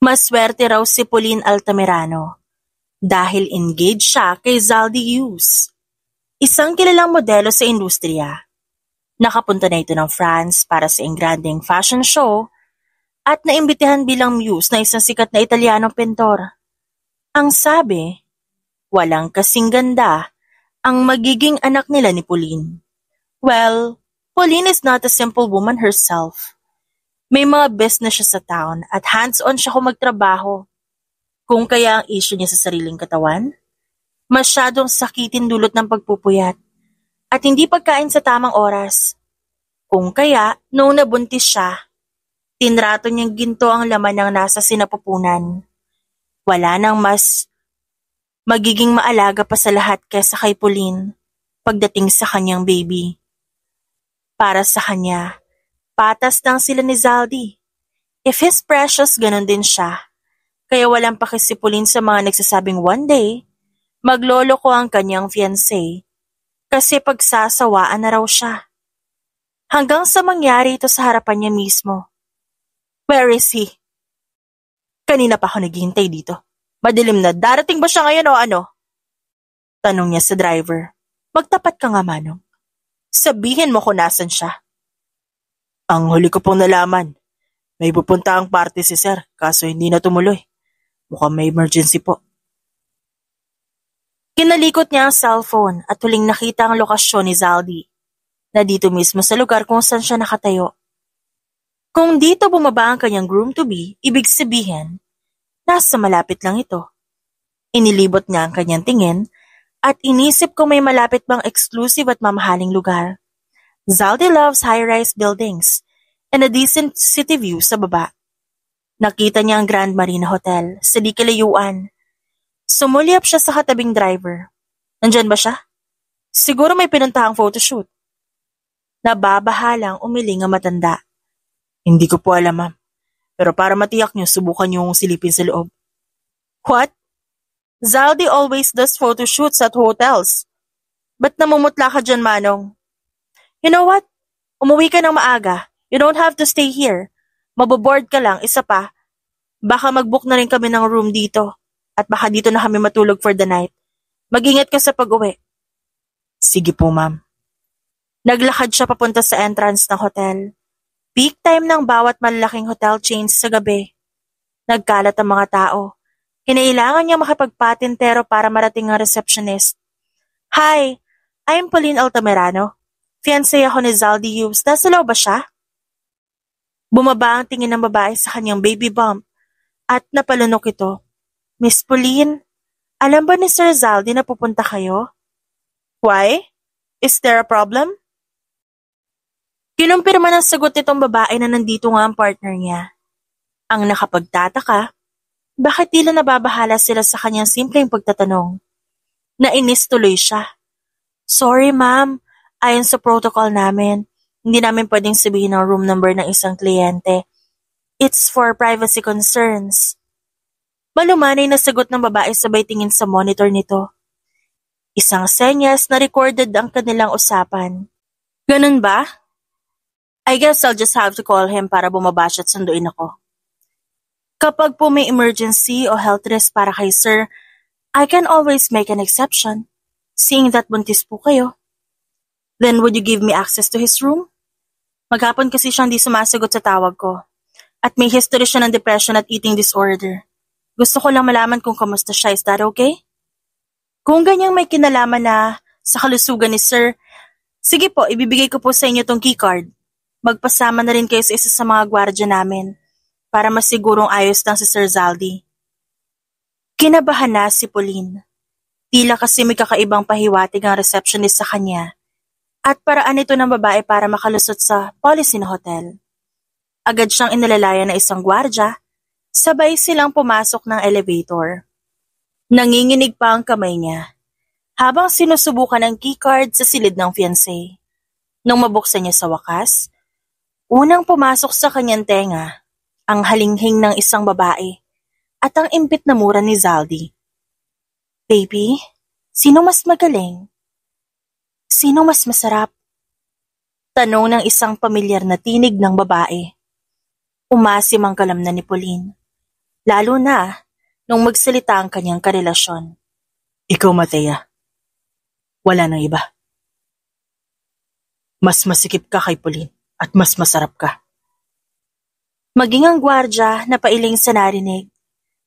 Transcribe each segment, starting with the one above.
Maswerte raw si Pauline Altamirano dahil engaged siya kay Zaldy Hughes, isang kilalang modelo sa industriya. Nakapunta na ito ng France para sa engranding fashion show at naimbitahan bilang muse na isang sikat na Italianong pintor. Ang sabi, walang kasing ganda ang magiging anak nila ni Pauline. Well, Pauline is not a simple woman herself. May mga business siya sa town at hands-on siya kung magtrabaho. Kung kaya ang issue niya sa sariling katawan, masyadong sakitin dulot ng pagpupuyat at hindi pagkain sa tamang oras. Kung kaya, noong nabuntis siya, tinrato niyang ginto ang laman ng nasa sinapupunan. Wala nang mas magiging maalaga pa sa lahat kaysa kay Pauline pagdating sa kanyang baby. Para sa kanya, patas lang sila ni Zaldy. If he's precious, ganun din siya. Kaya walang pakis si Pauline sa mga nagsasabing one day, maglolo ko ang kanyang fiancé kasi pagsasawaan na raw siya. Hanggang sa mangyari ito sa harapan niya mismo. Where is he? Kanina pa ako naghihintay dito. Madilim na, darating ba siya ngayon o ano? Tanong niya sa driver. Magtapat ka nga, Manong. Sabihin mo kung nasan siya. Ang huli ko pong nalaman, may pupunta ang party si Sir, kaso hindi na tumuloy. Mukhang may emergency po. Kinalikot niya ang cellphone at huling nakita ang lokasyon ni Zaldy, na dito mismo sa lugar kung saan siya nakatayo. Kung dito bumaba ang kanyang groom-to-be, ibig sabihin, nasa malapit lang ito. Inilibot niya ang kanyang tingin at inisip kung may malapit bang exclusive at mamahaling lugar. Zaldy loves high-rise buildings and a decent city view sa baba. Nakita niya ang Grand Marina Hotel sa di kalayuan. Sumulyap siya sa katabing driver. Nandyan ba siya? Siguro may pinuntahang photoshoot. Nababahalang umiling ang matanda. Hindi ko po alam, ma'am. Pero para matiyak niyo, subukan niyong silipin sa loob. What? Zaldy always does photoshoots at hotels. Ba't namumutla ka dyan, Manong? You know what? Umuwi ka ng maaga. You don't have to stay here. Maboboard ka lang, isa pa. Baka mag-book na rin kami ng room dito. At baka dito na kami matulog for the night. Mag-ingat ka sa pag-uwi. Sige po, ma'am. Naglakad siya papunta sa entrance ng hotel. Peak time ng bawat malalaking hotel chains sa gabi. Nagkalat ang mga tao. Kinailangan niya makipagpatintero para marating ang receptionist. Hi, I'm Pauline Altamirano. Fiancé ako ni Zaldy Hughes. Nasa loob ba siya? Bumaba ang tingin ng babae sa kanyang baby bump at napalunok ito. Miss Pauline, alam ba ni Sir Zaldy na pupunta kayo? Why? Is there a problem? Kinumpirma ng sagot nitong babae na nandito nga ang partner niya. Ang nakapagtataka, bakit tila nababahala sila sa kanyang simpleng pagtatanong? Nainis tuloy siya. Sorry ma'am, ayon sa protocol namin, hindi namin pwedeng sabihin ang room number ng isang kliyente. It's for privacy concerns. Malumanay na sagot ng babae sabay tingin sa monitor nito. Isang senyas na recorded ang kanilang usapan. Ganun ba? I guess I'll just have to call him para bumaba siya at sunduin ako. Kapag po may emergency o health risk para kay sir, I can always make an exception, seeing that buntis po kayo. Then would you give me access to his room? Maghapon kasi siyang di sumasagot sa tawag ko. At may history siya ng depression at eating disorder. Gusto ko lang malaman kung kamusta siya. Is that okay? Kung ganyang may kinalaman na sa kalusugan ni sir, sige po, ibibigay ko po sa inyo tong keycard. Magpasama na rin kayo sa isa sa mga gwardya namin para masigurong ayos lang si Sir Zaldy. Kinabahan na si Pauline. Tila kasi may kakaibang pahiwatig ang receptionist sa kanya at paraan ito ng babae para makalusot sa policy ng hotel. Agad siyang inalalayan ng isang gwardya, sabay silang pumasok ng elevator. Nanginginig pa ang kamay niya habang sinusubukan ang keycard sa silid ng fiancé. Nung mabuksan niya sa wakas, unang pumasok sa kanyang tenga ang halinghing ng isang babae at ang impit na mura ni Zaldy. Baby, sino mas magaling? Sino mas masarap? Tanong ng isang pamilyar na tinig ng babae. Umasim ang kalamnan ni Pauline. Lalo na nung magsalita ang kanyang karelasyon. Ikaw, Matea. Wala nang iba. Mas masikip ka kay Pauline at mas masarap ka. Maging ang gwardya na pailing sa narinig.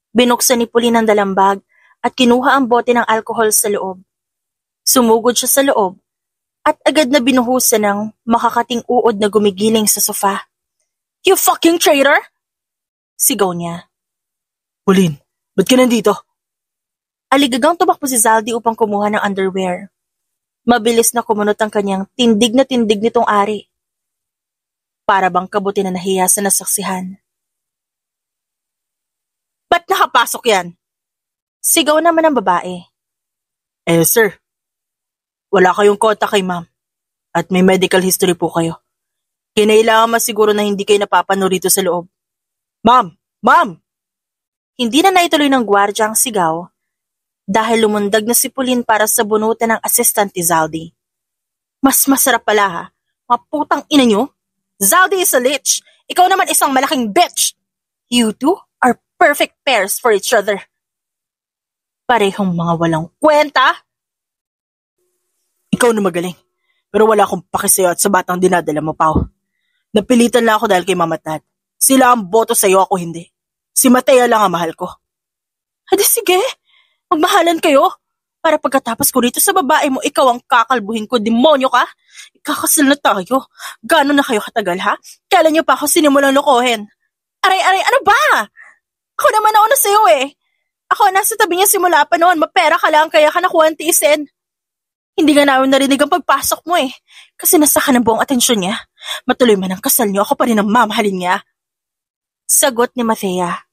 Binuksan ni Pauline ang dalambag at kinuha ang bote ng alkohol sa loob. Sumugod siya sa loob at agad na binuhusan ng makakating uod na gumigiling sa sofa. You fucking traitor! Sigaw niya. Pauline, ba't ka nandito? Aligagang tumakbo si Zaldi upang kumuha ng underwear. Mabilis na kumunot ang kanyang tindig na tindig nitong ari. Para bang kabuti na nahiya sa nasaksihan. Ba't nakapasok yan? Sigaw naman ng babae. Sir. Wala kayong kontak kay ma'am. At may medical history po kayo. Kinailangan masiguro na hindi kayo napapano rito sa loob. Ma'am! Ma'am! Hindi na naituloy ng gwardya ang sigaw dahil lumundag na si Pauline para sa bunutan ng assistant ni Zaldi. Mas masarap pala ha, maputang ina nyo. Zaldi is a lich. Ikaw naman isang malaking bitch. You two are perfect pairs for each other. Parehong mga walang kwenta. Ikaw na magaling. Pero wala akong pakisayo at sa batang dinadala mo, Pao. Napilitan lang ako dahil kay Mama at Dad. Sila ang boto sa'yo, ako hindi. Si Matea lang ang mahal ko. Hadi sige, magmahalan kayo. Para pagkatapos ko rito sa babae mo, ikaw ang kakalbuhin ko, demonyo ka. Ikakasal na tayo. Gano'n na kayo katagal ha? Kailan niyo pa ako sinimulang lokohin? Aray, ano ba? Ako naman nauna sa'yo eh. Ako nasa tabi niya simula pa noon, mapera ka lang kaya ka nakuha ang tiisin. Hindi nga namin narinig ang pagpasok mo eh. Kasi nasa ka ng buong atensyon niya. Matuloy man ang kasal niyo, ako pa rin ang mamahalin niya. Sagot ni Matea.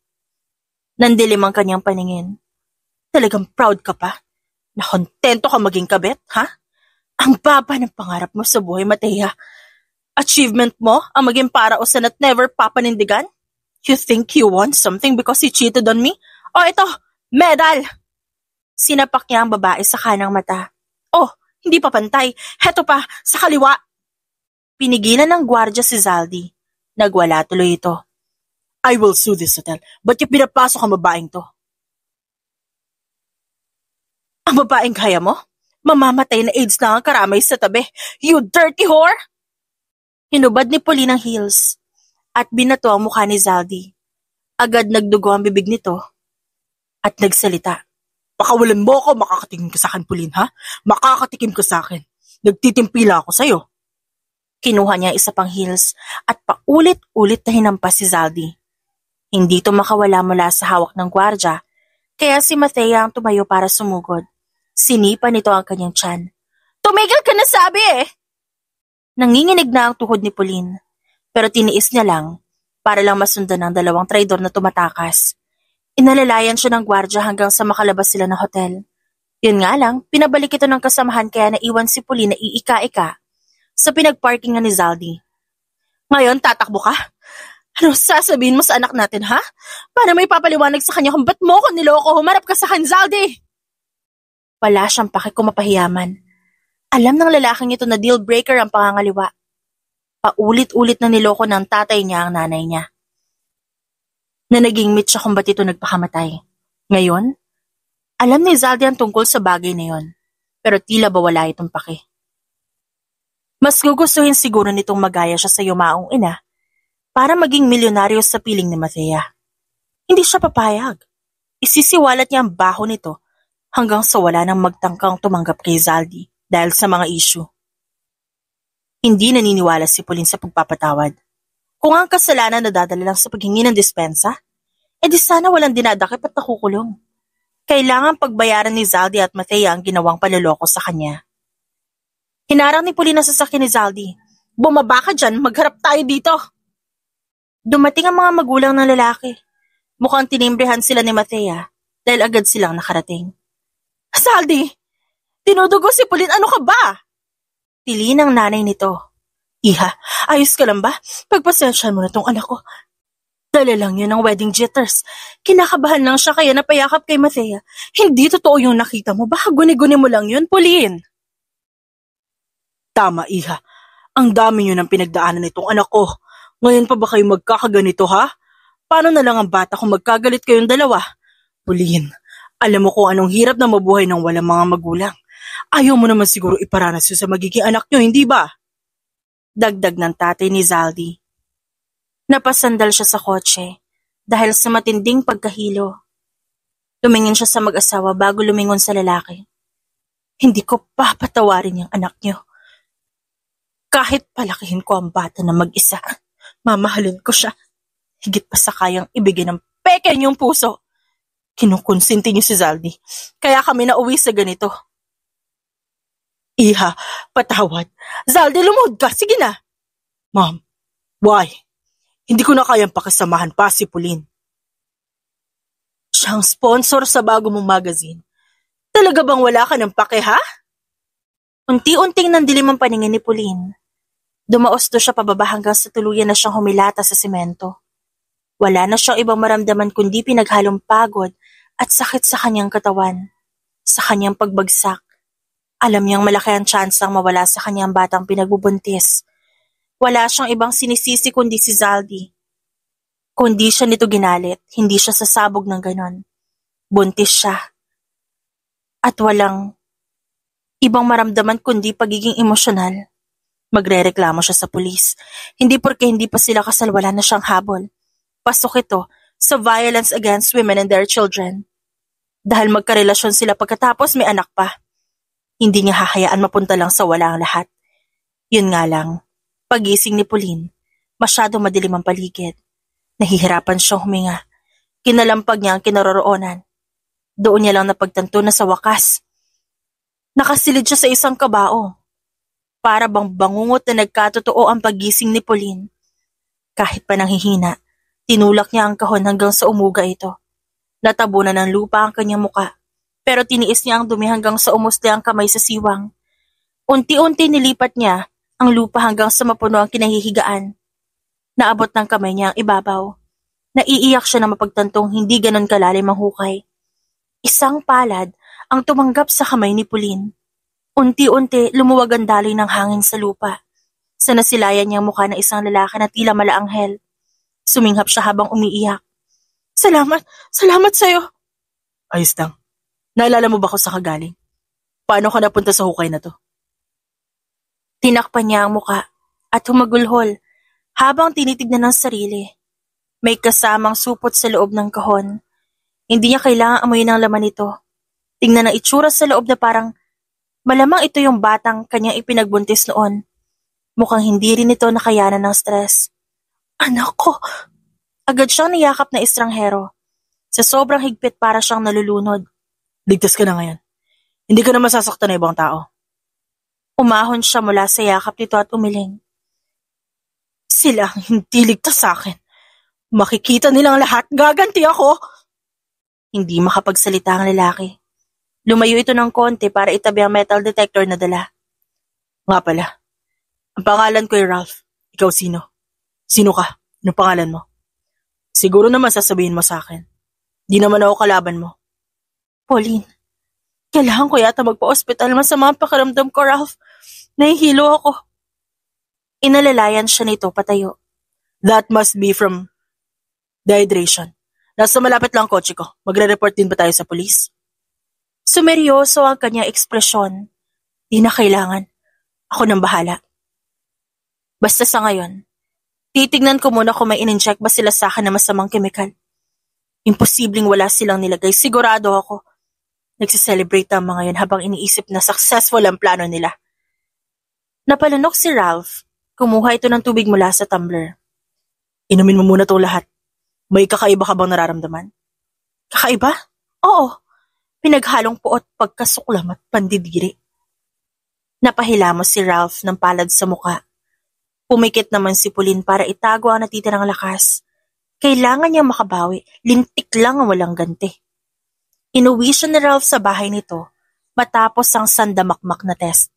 Nandilim ang kanyang paningin. Talagang proud ka pa? Na kontento ka maging kabit, ha? Ang baba ng pangarap mo sa buhay, Matea. Achievement mo ang maging parausan at never papanindigan? You think you won something because he cheated on me? O ito, medal! Sinapak niya ang babae sa kanang mata. Oh, hindi pa pantay. Heto pa, sa kaliwa. Pinigilan ng gwardya si Zaldi. Nagwala tuloy ito. I will sue this hotel. Ba't yung pinapasok ang babaeng to? Ang babaeng kaya mo? Mamamatay na AIDS na ang karamay sa tabi. You dirty whore! Hinubad ni Pauline ang heels at binato ang mukha ni Zaldi. Agad nagdugo ang bibig nito at nagsalita. Pakawalan mo ako, makakatikim ka sa akin, Pauline, ha? Makakatikim ka sa akin. Nagtitimpila ako sa'yo. Kinuha niya isa pang heels at paulit-ulit na hinampas si Zaldi. Hindi ito makawala mula sa hawak ng gwardya, kaya si Matea ang tumayo para sumugod. Sinipa nito ang kanyang tiyan. Tumigil ka na sabi eh! Nanginginig na ang tuhod ni Pauline, pero tiniis niya lang para lang masundan ng dalawang traidor na tumatakas. Inalalayan siya ng gwardya hanggang sa makalabas sila ng hotel. Yun nga lang, pinabalik ito ng kasamahan kaya naiwan si Pauline na iika-ika sa pinagparkingan ni Zaldi. Ngayon, tatakbo ka? Ano sasabihin mo sa anak natin, ha? Para may papaliwanag sa kanya kung ba't mo ko niloko, humarap ka sa akin, Zaldi! Wala siyang pake kung mapahiyaman. Alam ng lalaking ito na deal breaker ang pangangaliwa. Paulit-ulit na niloko ng tatay niya ang nanay niya. Na naging meet siya kung ba't ito nagpakamatay. Ngayon, alam ni Zaldi ang tungkol sa bagay na yon, pero tila ba wala itong pake. Mas gugustuhin siguro nitong magaya siya sa yumaong ina para maging milyonaryo sa piling ni Matea. Hindi siya papayag. Isisiwalat niya ang baho nito hanggang sa wala nang magtangkang tumanggap kay Zaldi dahil sa mga issue. Hindi naniniwala si Pauline sa pagpapatawad. Kung ang kasalanan nadadala lang sa paghingi ng dispensa, edi sana walang dinadakip at nakukulong. Kailangan pagbayaran ni Zaldi at Matea ang ginawang panloloko sa kanya. Hinarang ni Pauline ang sasakyan ni Zaldi. Bumaba ka dyan, magharap tayo dito. Dumating ang mga magulang ng lalaki. Mukhang tinimbrehan sila ni Matea dahil agad silang nakarating. Zaldi! Tinudugo si Pauline, ano ka ba? Tili ng nanay nito. Iha, ayos ka lang ba? Pagpasensyahan mo na tong anak ko. Dala lang yun ng wedding jitters. Kinakabahan lang siya kaya napayakap kay Matea. Hindi totoo yung nakita mo. Baka guni-guni mo lang yun, Pauline. Tama, Iha. Ang dami nyo ng pinagdaanan nitong anak ko. Ngayon pa ba kayo magkakaganito, ha? Paano na lang ang bata kung magkagalit kayong dalawa? Pauline, alam mo kung anong hirap na mabuhay ng walang mga magulang. Ayaw mo naman siguro iparanas yun sa magiging anak nyo, hindi ba? Dagdag ng tatay ni Zaldi. Napasandal siya sa kotse dahil sa matinding pagkahilo. Tumingin siya sa mag-asawa bago lumingon sa lalaki. Hindi ko papatawarin yung anak niyo. Kahit palakihin ko ang bata na mag-isa, mamahalin ko siya. Higit pa sa kayang ibigay ng peke niyong puso. Kinukonsinti niyo si Zaldi, kaya kami nauwi sa ganito. Iha, patawad. Zaldi, lumuhod ka. Sige na. Mom, why? Hindi ko na kayang pakisamahan pa si Pauline. Siyang sponsor sa bago mong magazine. Talaga bang wala ka ng pake, ha? Unti-unting nandilim ang paningin ni Pauline. Dumaos to siya pababa hanggang sa tuluyan na siyang humilata sa semento. Wala na siyang ibang maramdaman kundi pinaghalong pagod at sakit sa kanyang katawan, sa kanyang pagbagsak. Alam niyang malaki ang tsansang mawala sa kanyang batang pinagbubuntis. Wala siyang ibang sinisisi kundi si Zaldi. Kundi siya nito ginalit, hindi siya sasabog ng ganon. Buntis siya. At walang ibang maramdaman kundi pagiging emosyonal. Magrereklamo siya sa pulis. Hindi porke hindi pa sila kasal, wala na siyang habol. Pasok ito sa violence against women and their children. Dahil magkarelasyon sila pagkatapos may anak pa. Hindi niya hahayaan mapunta lang sa wala ang lahat. Yun nga lang, pagising ni Pauline, masyado madilim ang paligid. Nahihirapan siyang huminga. Kinalampag niya ang kinaroroonan. Doon niya lang napagtanto na sa wakas. Nakasilid siya sa isang kabao. Para bang bangungot na nagkatotoo ang pagising ni Pauline. Kahit pa nanghihina, tinulak niya ang kahon hanggang sa umuga ito. Natabunan ng lupa ang kanyang muka. Pero tiniis niya ang dumi hanggang sa umusli ang kamay sa siwang. Unti-unti nilipat niya ang lupa hanggang sa mapuno ang kinahihigaan. Naabot ng kamay niya ang ibabaw. Naiiyak siya na mapagtantong hindi ganon kalalim ang hukay. Isang palad ang tumanggap sa kamay ni Pauline. Unti-unti lumuwag ang daloy ng hangin sa lupa. Sa nasilayan niyang mukha ng isang lalaki na tila malaanghel. Suminghap siya habang umiiyak. Salamat sa'yo. Ayos lang. Naalala mo ba kung sa kagaling? Paano ka napunta sa hukay na to? Tinakpan niya ang muka at humagulhol habang tinitignan ng sarili. May kasamang supot sa loob ng kahon. Hindi niya kailangang amuyin ang laman nito. Tingnan ang itsura sa loob na parang malamang ito yung batang kanyang ipinagbuntis noon. Mukhang hindi rin ito nakayanan ng stress. Anak ko! Agad siyang niyakap na estranghero. Sa sobrang higpit para siyang nalulunod. Ligtas ka na ngayon. Hindi ka na masasaktan ng ibang tao. Umahon siya mula sa yakap nito at umiling. Sila ang hindi ligtas sa akin. Makikita nilang lahat, gaganti ako. Hindi makapagsalita ang lalaki. Lumayo ito ng konti para itabi ang metal detector na dala. Nga pala, ang pangalan ko ay Ralph. Ikaw sino? Sino ka? Anong pangalan mo? Siguro naman sasabihin mo sa akin. Di naman ako kalaban mo. Pauline, kailangan ko yata magpa-ospital. Masama ang pakiramdam ko, Ralph. Nahihilo ako. Inalalayan siya nito patayo. That must be from dehydration. Nasa malapit lang kotse ko. Magre-report din ba tayo sa pulis? Sumeryoso ang kanyang ekspresyon. Di na kailangan. Ako nang bahala. Basta sa ngayon, titignan ko muna kung may in-inject ba sila sa akin na masamang kemikal. Imposibleng wala silang nilagay. Sigurado ako. Nagsiselebrate ang mga yun habang iniisip na successful ang plano nila. Napalunok si Ralph. Kumuha ito ng tubig mula sa tumbler. Inumin mo muna itong lahat. May kakaiba ka bang nararamdaman? Kakaiba? Oo. Pinaghalong puot, pagkasuklam at pandidiri. Napahilamos si Ralph ng palad sa muka. Pumikit naman si Pauline para itago ang natitirang lakas. Kailangan niya makabawi, lintik lang ang walang ganti. Inuwi siya ni Ralph sa bahay nito matapos ang sandamakmak na test.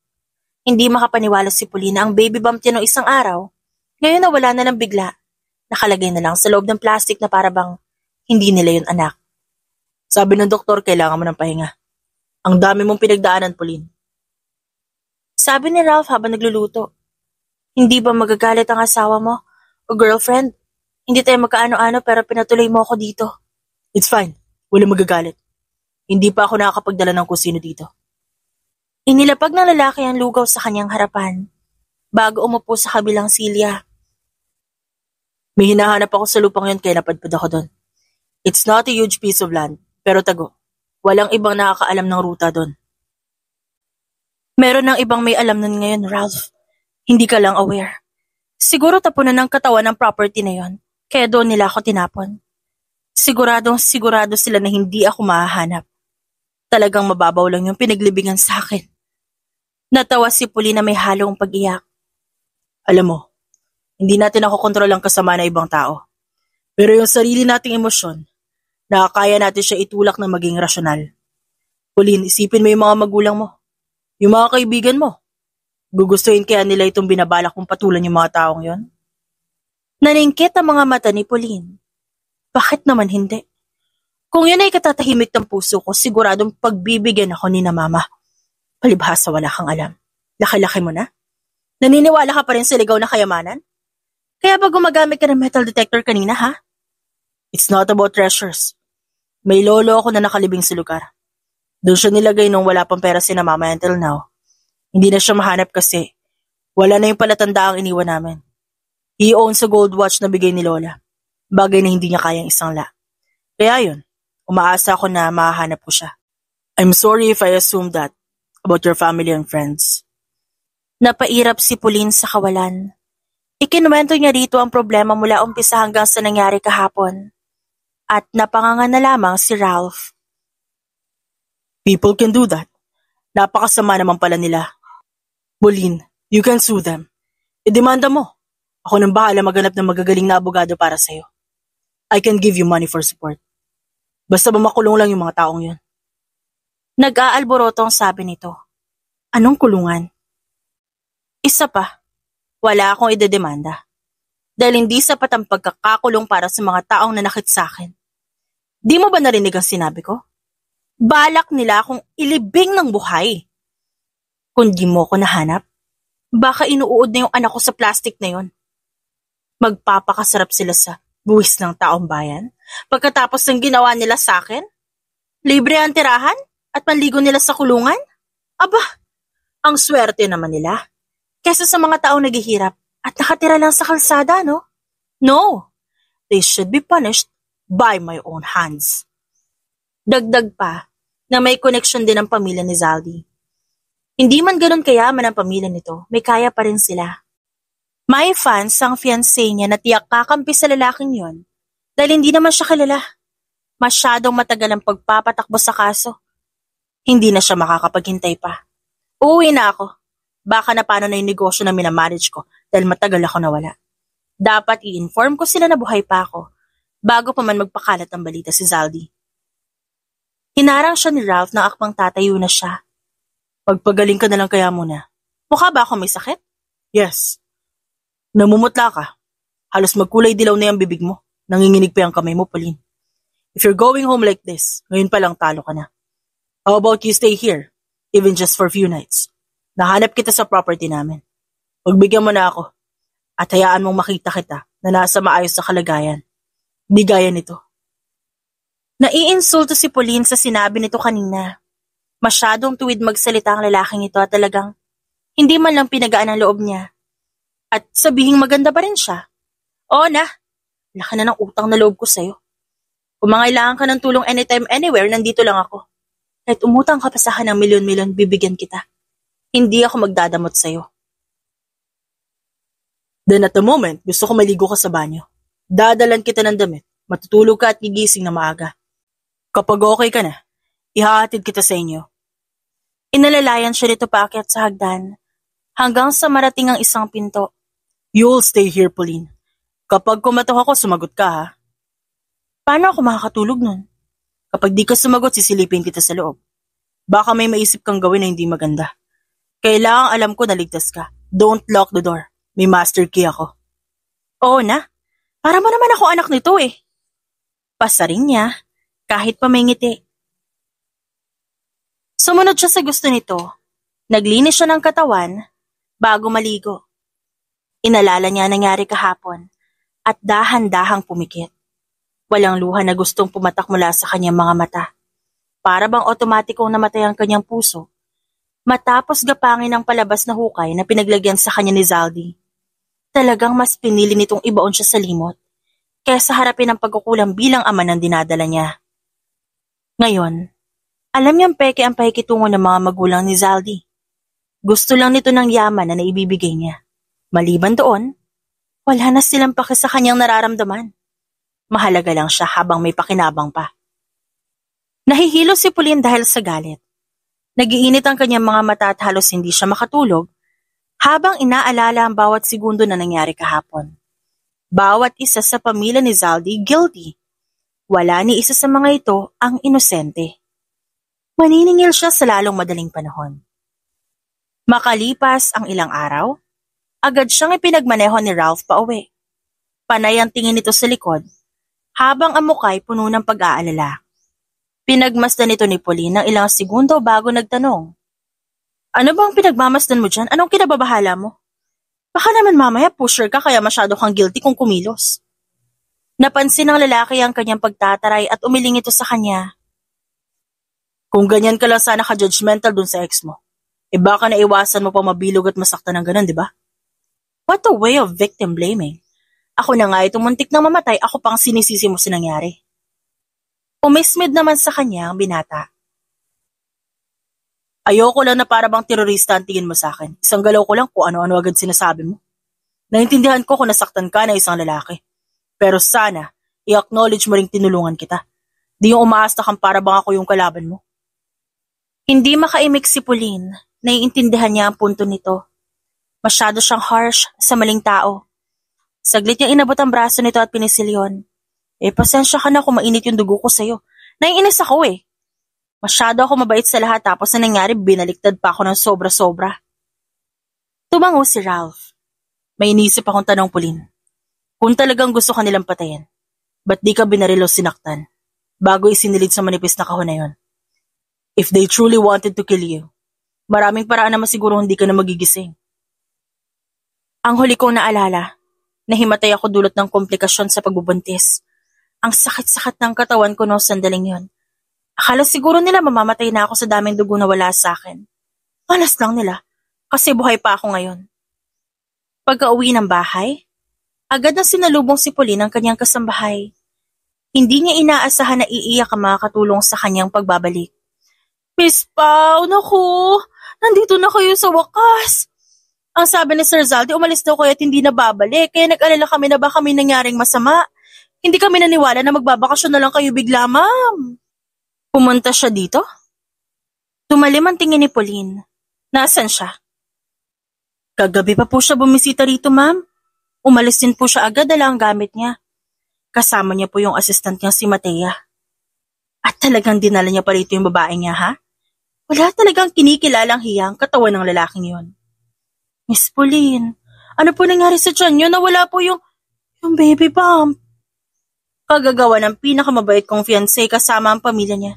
Hindi makapaniwala si Pauline na ang baby bump niya noong isang araw. Ngayon nawala na lang bigla. Nakalagay na lang sa loob ng plastic na parabang hindi nila yun anak. Sabi ng doktor, kailangan mo ng pahinga. Ang dami mong pinagdaanan, Pauline. Sabi ni Ralph habang nagluluto. Hindi ba magagalit ang asawa mo o girlfriend Hindi tayo magkaano-ano pero pinatuloy mo ako dito. It's fine. Walang magagalit. Hindi pa ako nakakapagdala ng kusino dito. Inilapag ng lalaki ang lugaw sa kanyang harapan bago umupo sa kabilang silya. May hinahanap ako sa lupang yun kaya napadpad ako doon. It's not a huge piece of land, pero tago. Walang ibang nakakaalam ng ruta doon. Meron ng ibang may alam nun ngayon, Ralph. Hindi ka lang aware. Siguro tapunan ng katawan ng property na yon, kaya doon nila ako tinapon. Sigurado sila na hindi ako mahahanap. Talagang mababaw lang yung pinaglibingan sa akin. Natawa si Pauline na may halong pag-iyak. Alam mo, hindi natin nakokontrol ang kasama ng ibang tao. Pero yung sarili nating emosyon, nakakaya natin siya itulak na maging rasyonal. Pauline, isipin mo yung mga magulang mo. Yung mga kaibigan mo. Gugustuhin kaya nila itong binabalak kong patulan yung mga taong yon? Naningkit ang mga mata ni Pauline. Bakit naman hindi? Kung yun ay katatahimik ng puso ko, siguradong pagbibigyan ako ni na mama. Palibhasa wala kang alam. Laki-laki mo na? Naniniwala ka pa rin sa ligaw na kayamanan? Kaya ba gumagamit ka ng metal detector kanina, ha? It's not about treasures. May lolo ako na nakalibing sa lugar. Doon siya nilagay nung wala pang pera si na mama until now. Hindi na siya mahanap kasi wala na yung palatandaang iniwan namin. He owns a gold watch na bigay ni Lola. Bagay na hindi niya kayang isangla. Kaya yun, umaasa ako na mahahanap ko siya. I'm sorry if I assumed that about your family and friends. Napairap si Pauline sa kawalan. Ikinuwento niya rito ang problema mula umpisa hanggang sa nangyari kahapon. At napanganga na lamang si Ralph. People can do that. Napakasama naman pala nila. Pauline, you can sue them. Idemanda mo. Ako nang bahala maghanap ng magagaling na abogado para sa'yo. I can give you money for support. Basta ba makulong lang yung mga taong yun. Nag-aalboroto ang sabi nito. Anong kulungan? Isa pa, wala akong idedemanda. Dahil hindi sapat ang pagkakakulong para sa mga taong nanakit sa akin. Di mo ba narinig ang sinabi ko? Balak nila akong ilibing ng buhay. Kung di mo ko nahanap, baka inuud na yung anak ko sa plastic na yon. Magpapakasarap sila sa buwis ng taong bayan pagkatapos ng ginawa nila sa akin? Libre ang tirahan at panligo nila sa kulungan? Aba, ang swerte naman nila. Kesa sa mga taong naghihirap at nakatira lang sa kalsada, no? No, they should be punished by my own hands. Dagdag pa na may koneksyon din ang pamilya ni Zaldi. Hindi man ganun kayaman ang pamilya nito, may kaya pa rin sila. May fans ang fiancé niya na tiyak kakampi sa lalaking yon dahil hindi naman siya kilala. Masyadong matagal ang pagpapatakbo sa kaso. Hindi na siya makakapaghintay pa. Uuwi na ako. Baka na paano na yung negosyo na minamanage ko dahil matagal ako nawala. Dapat i-inform ko sila na buhay pa ako bago pa man magpakalat ang balita si Zaldi. Hinarang siya ni Ralph na akmang tatayo na siya. Pagpagaling ka na lang kaya muna. Mukha ba ako may sakit? Yes. Namumutla ka. Halos magkulay dilaw na yung bibig mo. Nanginginig pa yung kamay mo, Pauline. If you're going home like this, ngayon pa lang talo ka na. How about you stay here, even just for a few nights? Nahanap kita sa property namin. Pagbigyan mo na ako. At hayaan mong makita kita na nasa maayos sa kalagayan. Hindi gaya nito. Naiinsulto si Pauline sa sinabi nito kanina. Masyadong tuwid magsalita ang lalaking ito at talagang hindi man lang pinagaan ang loob niya. At sabihing maganda pa rin siya. Oo na, laki na ng utang na loob ko sa'yo. Kung mangailangan ka ng tulong anytime, anywhere, nandito lang ako. Kahit umutang ka pa sa akin ng milyon-milyon, bibigyan kita. Hindi ako magdadamot sa'yo. Then at the moment, gusto ko maligo ka sa banyo. Dadalan kita ng damit, matutulog ka at gigising na maaga. Kapag okay ka na, ihahatid kita sa inyo. Inalalayan siya nito paakyat sa hagdan, hanggang sa marating ang isang pinto. You'll stay here, Pauline. Kapag kumatok ako, sumagot ka, ha? Paano ako makakatulog nun? Kapag di ka sumagot, sisilipin kita sa loob. Baka may maisip kang gawin na hindi maganda. Kailangang alam ko na ligtas ka. Don't lock the door. May master key ako. Oo na. Para mo naman ako anak nito eh. Pasaring niya, kahit pa may ngiti. Sumunod siya sa gusto nito. Naglinis siya ng katawan bago maligo. Inalala niya nangyari kahapon at dahan-dahang pumikit. Walang luha na gustong pumatak mula sa kanyang mga mata. Para bang otomatikong namatay ang kanyang puso matapos gapangin ang palabas na hukay na pinaglagyan sa kanya ni Zaldi. Talagang mas pinili nitong ibaon siya sa limot kaysa harapin ang pagkukulang bilang ama ng dinadala niya. Ngayon, alam niyang peke ang pakikitungo ng mga magulang ni Zaldi. Gusto lang nito ng yaman na naibibigay niya. Maliban doon, wala na silang paki sa kanyang nararamdaman. Mahalaga lang siya habang may pakinabang pa. Nahihilo si Pauline dahil sa galit. Nagiinit ang kanyang mga mata at halos hindi siya makatulog habang inaalala ang bawat segundo na nangyari kahapon. Bawat isa sa pamilya ni Zaldi guilty. Wala ni isa sa mga ito ang inosente. Maniningil siya sa lalong madaling panahon. Makalipas ang ilang araw, agad siyang ipinagmaneho ni Ralph pauwi. Panay ang tingin nito sa likod habang ang muka'y puno ng pag-aalala. Pinagmasdan nito ni Pauline ng ilang segundo bago nagtanong. Ano bang pinagmamasdan mo dyan? Anong kinababahala mo? Baka naman mamaya pusher ka kaya masyado kang guilty kung kumilos. Napansin ng lalaki ang kanyang pagtataray at umiling ito sa kanya. Kung ganyan ka lang sana ka-judgmental dun sa ex mo, baka naiwasan mo pa mabilog at masaktan ng ganun, di ba? What a way of victim blaming. Ako na nga itong muntik na mamatay, ako pang sinisisi mo sa nangyari. Umismid naman sa kanya ang binata. Ayoko lang na para bang terorista ang tingin mo sa akin. Isang galaw ko lang kung ano-ano agad sinasabi mo. Naintindihan ko kung nasaktan ka na isang lalaki. Pero sana, i-acknowledge mo ring tinulungan kita. Di yung umaasta kang para bang ako yung kalaban mo. Hindi makaimik si Pauline. Naiintindihan niya ang punto nito. Masyado siyang harsh sa maling tao. Saglit niyang inabot ang braso nito at pinisilyon. Pasensya ka na kung mainit yung dugo ko sa'yo. Naiinis ako eh. Masyado ako mabait sa lahat tapos na nangyari binaliktad pa ako ng sobra-sobra. Tumango si Ralph. May inisip akong tanong, Pauline. Kung talagang gusto ka nilang patayin, ba't di ka binaril o sinaktan bago isinilid sa manipis na kahon na yon? If they truly wanted to kill you, maraming paraan naman siguro hindi ka na magigising. Ang huli kong naalala, nahimatay ako dulot ng komplikasyon sa pagbubuntis. Ang sakit-sakit ng katawan ko noong sandaling yon. Akala siguro nila mamamatay na ako sa daming dugo na wala sa akin. Malas lang nila, kasi buhay pa ako ngayon. Pagka-uwi ng bahay, agad na sinalubong si Pauline ang kanyang kasambahay. Hindi niya inaasahan na iiyak ang makakatulong sa kanyang pagbabalik. Miss Pao, naku, nandito na kayo sa wakas. Ang sabi ni Sir Zaldi, umalis daw kayo at hindi na babalik, kaya nag-alala kami na baka may nangyaring masama. Hindi kami naniwala na magbabakasyon na lang kayo bigla, ma'am. Pumunta siya dito? Tumalim ang tingin ni Pauline. Nasaan siya? Kagabi pa po siya bumisita rito, ma'am. Umalis din po siya agad, dala ang gamit niya. Kasama niya po yung assistant niyang si Matea. At talagang dinala niya pa rito yung babae niya, ha? Wala talagang kinikilalang hiyang katawan ng lalaking yon. Miss Pauline, ano po nangyari sa tiyan niyo? Nawala po yung baby bump. Kagagawa ng pinakamabait kong fiancé kasama ang pamilya niya.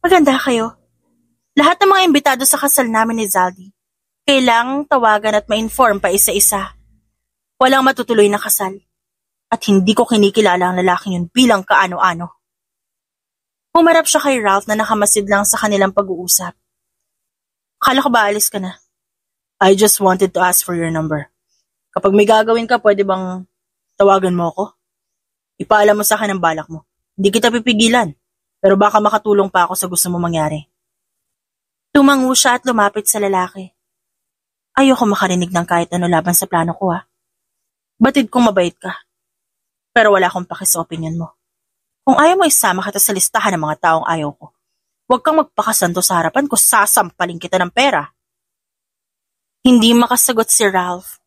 Maganda kayo. Lahat ng mga imbitado sa kasal namin ni Zaldi, kailangang tawagan at ma-inform pa isa-isa. Walang matutuloy na kasal. At hindi ko kinikilala ang lalaking yun bilang kaano-ano. Humarap siya kay Ralph na nakamasid lang sa kanilang pag-uusap. Akala ko ba alis ka na? I just wanted to ask for your number. Kapag may gagawin ka, pwede bang tawagan mo ako? Ipaalam mo sa akin ang balak mo. Hindi kita pipigilan, pero baka makatulong pa ako sa gusto mo mangyari. Tumango siya at lumapit sa lalaki. Ayoko makarinig ng kahit ano laban sa plano ko, ha. Batid kong mabait ka. Pero wala akong paki sa opinion mo. Kung ayaw mo isama kita sa listahan ng mga taong ayaw ko, huwag kang magpakasanto sa harapan ko, sasampaling kita ng pera. Hindi makasagot si Ralph.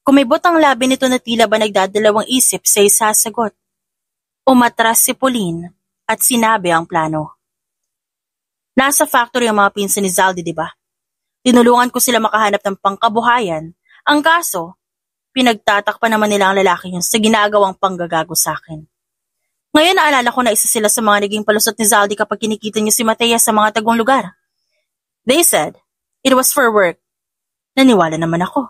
Kumibot ang labi nito na tila ba nagdadalawang isip sa isasagot. Umatras si Pauline at sinabi ang plano. Nasa factory ang mga pinsan ni Zaldi, di ba? Tinulungan ko sila makahanap ng pangkabuhayan. Ang kaso, pinagtatakpan naman nila ang lalaki yun sa ginagawang panggagago sa akin. Ngayon naalala ko na isa sila sa mga naging palusot ni Zaldi kapag kinikita niya si Matea sa mga tagong lugar. They said, it was for work. Naniwala naman ako.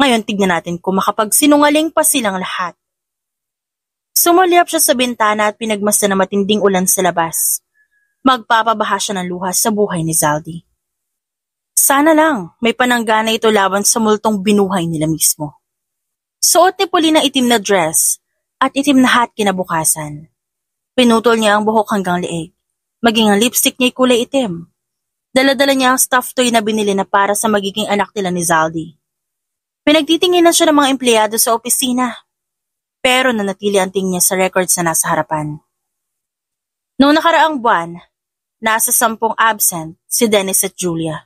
Ngayon tignan natin kung makapagsinungaling pa silang lahat. Sumulyap siya sa bintana at pinagmasdan na matinding ulan sa labas. Magpapabaha siya ng luha sa buhay ni Zaldy. Sana lang may pananggana ito laban sa multong binuhay nila mismo. Suot ni Pauline ang itim na dress at itim na hat kinabukasan. Pinutol niya ang buhok hanggang leeg, maging ang lipstick niya'y kulay itim. Dala-dala niya ang stuffed toy na binili na para sa magiging anak nila ni Zaldy. Pinagtitinginan siya ng mga empleyado sa opisina, pero nanatili ang tingin niya sa records na nasa harapan. Noong nakaraang buwan, nasa 10 absent si Dennis at Julia.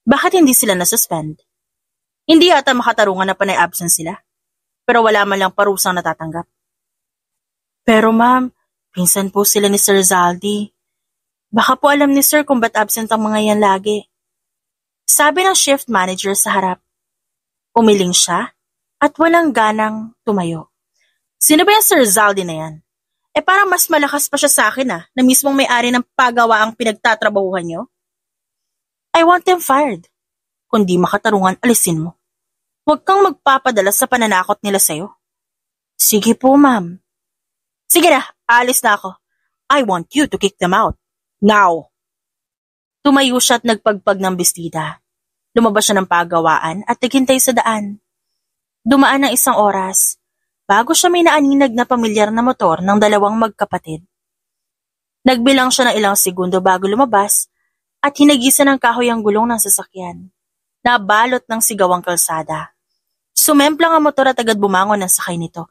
Bakit hindi sila nasuspend? Hindi yata makatarungan na panay absent sila, pero wala man lang parusang natatanggap. Pero ma'am, pinsan po sila ni Sir Zaldy. Baka po alam ni Sir kung ba't absent ang mga yan lagi. Sabi ng shift manager sa harap. Umiling siya at walang ganang tumayo. Sino ba yung Sir Zaldy na yan? Parang mas malakas pa siya sa akin na mismong may-ari ng pagawa ang pinagtatrabahuhan niyo. I want them fired. Kung di makatarungan, alisin mo. Huwag kang magpapadala sa pananakot nila sa'yo. Sige po, ma'am. Sige na, aalis na ako. I want you to kick them out. Now! Tumayo siya at nagpagpag ng bestida. Lumabas siya ng pagawaan at naghintay sa daan. Dumaan ng 1 oras, bago siya may naaninag na pamilyar na motor ng 2 magkapatid. Nagbilang siya ng ilang segundo bago lumabas at hinagisan ng kahoy ang gulong ng sasakyan. Nabalot ng sigawang kalsada. Sumemplang ang motor at agad bumangon ang sakay nito.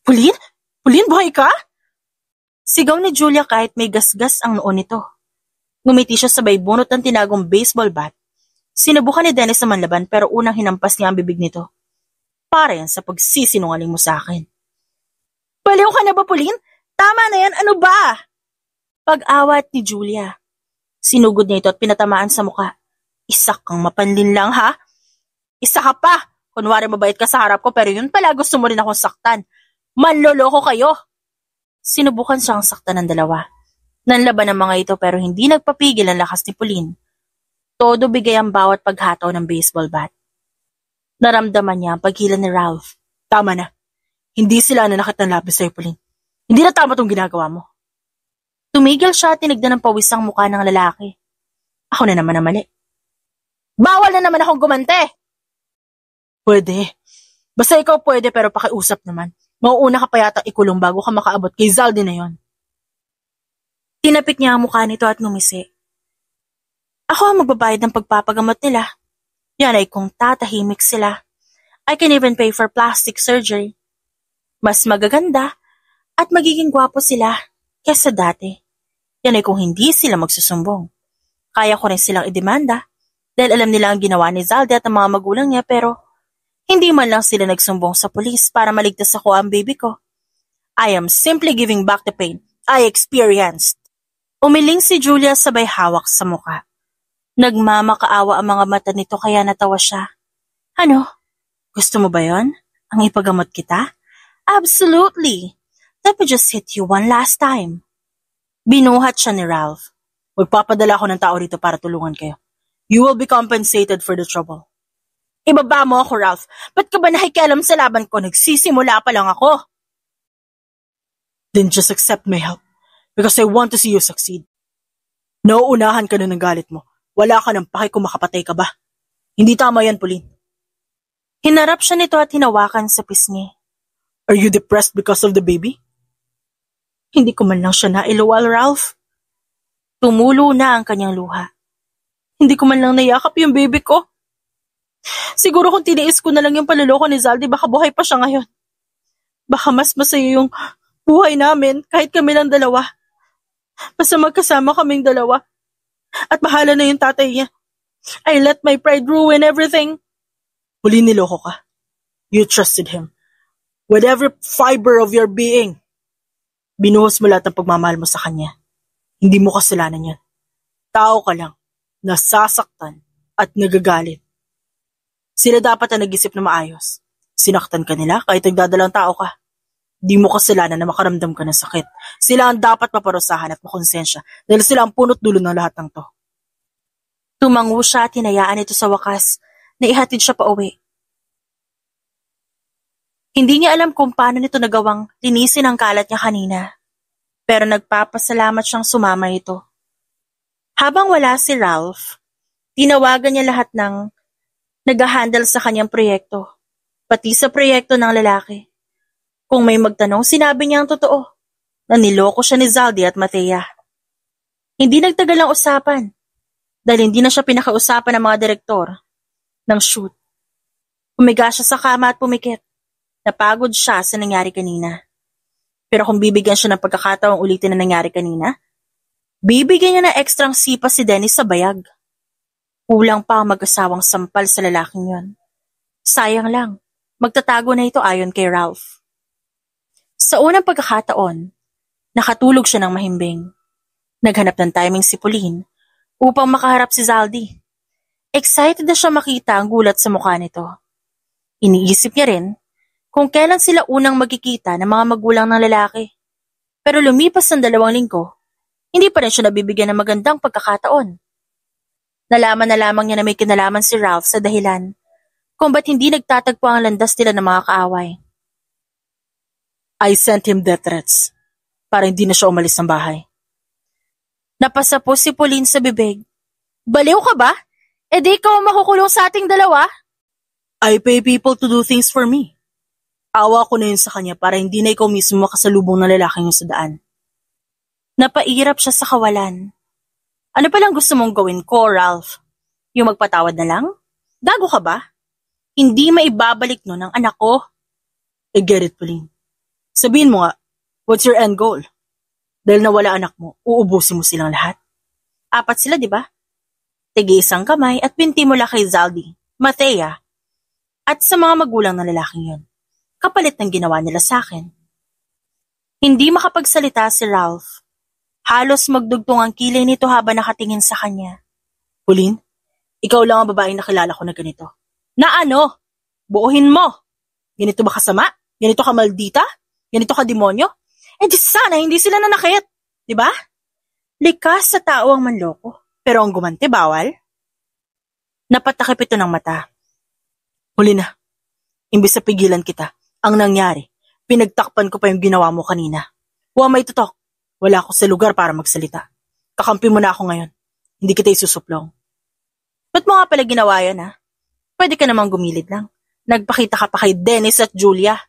Pauline? Pauline, buhay ka? Sigaw ni Julia kahit may gasgas ang noon nito. Ngumiti siya sabay bunot ng tinagong baseball bat. Sinubukan ni Dennis na manlaban pero unang hinampas niya ang bibig nito. Para yan sa pagsisinungaling mo sa akin. Baliw ka na ba, Pauline? Tama na yan, ano ba? Pag-awat ni Julia. Sinugod niya ito at pinatamaan sa muka. Isa kang mapanlin lang, ha? Isa ka pa! Kunwari mabait ka sa harap ko pero yun pala gusto mo rin akong saktan. Manloloko kayo! Sinubukan siyang saktan ng 2. Nanlaban ang mga ito pero hindi nagpapigil ang lakas ni Pauline. Todo bigay ang bawat paghataw ng baseball bat. Naramdaman niya ang paghila ni Ralph. Tama na. Hindi sila nanakit ng labis sa'yo, Pauline. Hindi na tama itong ginagawa mo. Tumigil siya at tinignan ng pawisang mukha ng lalaki. Ako na naman ang mali. Bawal na naman akong gumante! Pwede. Basta ikaw pwede pero pakiusap naman. Mauuna ka pa yata ikulong bago ka makaabot kay Zaldy na yon. Tinapik niya ang mukha nito at ngumisi. Ako ang magbabayad ng pagpapagamot nila. Yan ay kung tatahimik sila. I can even pay for plastic surgery. Mas magaganda at magiging gwapo sila kesa dati. Yan ay kung hindi sila magsusumbong. Kaya ko rin silang idemanda dahil alam nila ang ginawa ni Zaldy at ang mga magulang niya pero hindi man lang sila nagsumbong sa pulis para maligtas ako ang baby ko. I am simply giving back the pain I experienced. Umiling si Julia sabay hawak sa muka. Nagmamakaawa ang mga mata nito kaya natawa siya. Ano? Gusto mo ba yon? Ang ipagamot kita? Absolutely. Let me just hit you one last time. Binuhat siya ni Ralph. Magpapadala ako ng tao rito para tulungan kayo. You will be compensated for the trouble. Ibaba mo ako, Ralph. Ba't ka ba nakikialam sa laban ko? Nagsisimula pa lang ako. Then just accept my help because I want to see you succeed. Nauunahan ka na ng galit mo. Wala ka ng paki kung makapatay ka ba. Hindi tama yan, Pauline. Hinarap siya nito at hinawakan sa pisngi. Are you depressed because of the baby? Hindi ko man lang siya nailuwal, Ralph. Tumulo na ang kanyang luha. Hindi ko man lang nayakap yung baby ko. Siguro kung tiniis ko na lang yung paluloko ni Zaldy, baka buhay pa siya ngayon. Baka mas masaya yung buhay namin kahit kami lang 2. Basta magkasama kaming 2. At bahala na yung tatay niya. I let my pride ruin everything. Huli niloko ka. You trusted him. With every fiber of your being. Binuhos mo lahat ng pagmamahal mo sa kanya. Hindi mo kasalanan yan. Tao ka lang, nasasaktan at nagagalit. Sila dapat na nag-isip na maayos. Sinaktan ka nila kahit nagdadalang tao ka. Di mo kasalanan na makaramdam ka ng sakit. Sila ang dapat maparusahan at makonsensya dahil sila ang punot dulo ng lahat ng to. Tumango siya at hinayaan ito sa wakas na ihatid siya pa uwi. Hindi niya alam kung paano nito nagawang linisin ang kalat niya kanina, pero nagpapasalamat siyang sumama ito. Habang wala si Ralph, tinawagan niya lahat ng nag-handle sa kanyang proyekto, pati sa proyekto ng lalaki. Kung may magtanong, sinabi niya ang totoo, na niloko siya ni Zaldi at Matea. Hindi nagtagal ang usapan, dahil hindi na siya pinakausapan ng mga direktor ng shoot. Humiga siya sa kama at pumikit. Napagod siya sa nangyari kanina. Pero kung bibigyan siya ng pagkakataong ulitin na nangyari kanina, bibigyan niya ng ekstrang sipa si Dennis sa bayag. Kulang pa ang mag-asawang sampal sa lalaking yon. Sayang lang, magtatago na ito ayon kay Ralph. Sa unang pagkakataon, nakatulog siya ng mahimbing. Naghanap ng timing si Pauline upang makaharap si Zaldi. Excited na siya makita ang gulat sa mukha nito. Iniisip niya rin kung kailan sila unang magkikita ng mga magulang ng lalaki. Pero lumipas ng 2 linggo, hindi pa rin siya nabibigyan ng magandang pagkakataon. Nalaman na lamang niya na may kinalaman si Ralph sa dahilan kung ba't hindi nagtatagpo ang landas nila ng mga kaaway. I sent him death threats para hindi na siya umalis ng bahay. Napasa po si Pauline sa bibig. Baliw ka ba? E di ikaw ang makukulong sa ating dalawa? I pay people to do things for me. Awa ko na yun sa kanya para hindi na ikaw mismo makasalubong ng lalaking yun sa daan. Napairap siya sa kawalan. Ano palang gusto mong gawin ko, Ralph? Yung magpatawad na lang? Gago ka ba? Hindi maibabalik nun ang anak ko. I get it, Pauline. Sabihin mo nga, what's your end goal? Dahil nawala anak mo, uubusin mo silang lahat. 4 sila, di ba? Tigi isang kamay at binti mula kay Zaldi, Matea, at sa mga magulang na lalaking yun. Kapalit ng ginawa nila sa akin. Hindi makapagsalita si Ralph. Halos magdugtong ang kilay nito habang nakatingin sa kanya. Pauline, ikaw lang ang babaeng nakilala ko na ganito. Na ano? Buuhin mo! Ganito ba kasama? Ganito ka maldita? Ganito ka demonyo? Eh di sana hindi sila nanakit, di ba? Likas sa tao ang manloko, pero ang gumanti bawal. Napatakip ito ng mata. Huli na. Imbis na pigilan kita, ang nangyari, pinagtakpan ko pa yung ginawa mo kanina. Huwag may tutok. Wala ako sa lugar para magsalita. Kakampi mo na ako ngayon. Hindi kita isusuplong. Ba't mo nga pala ginawa yan, ha? Pwede ka namang gumilid lang. Nagpakita ka pa kay Dennis at Julia.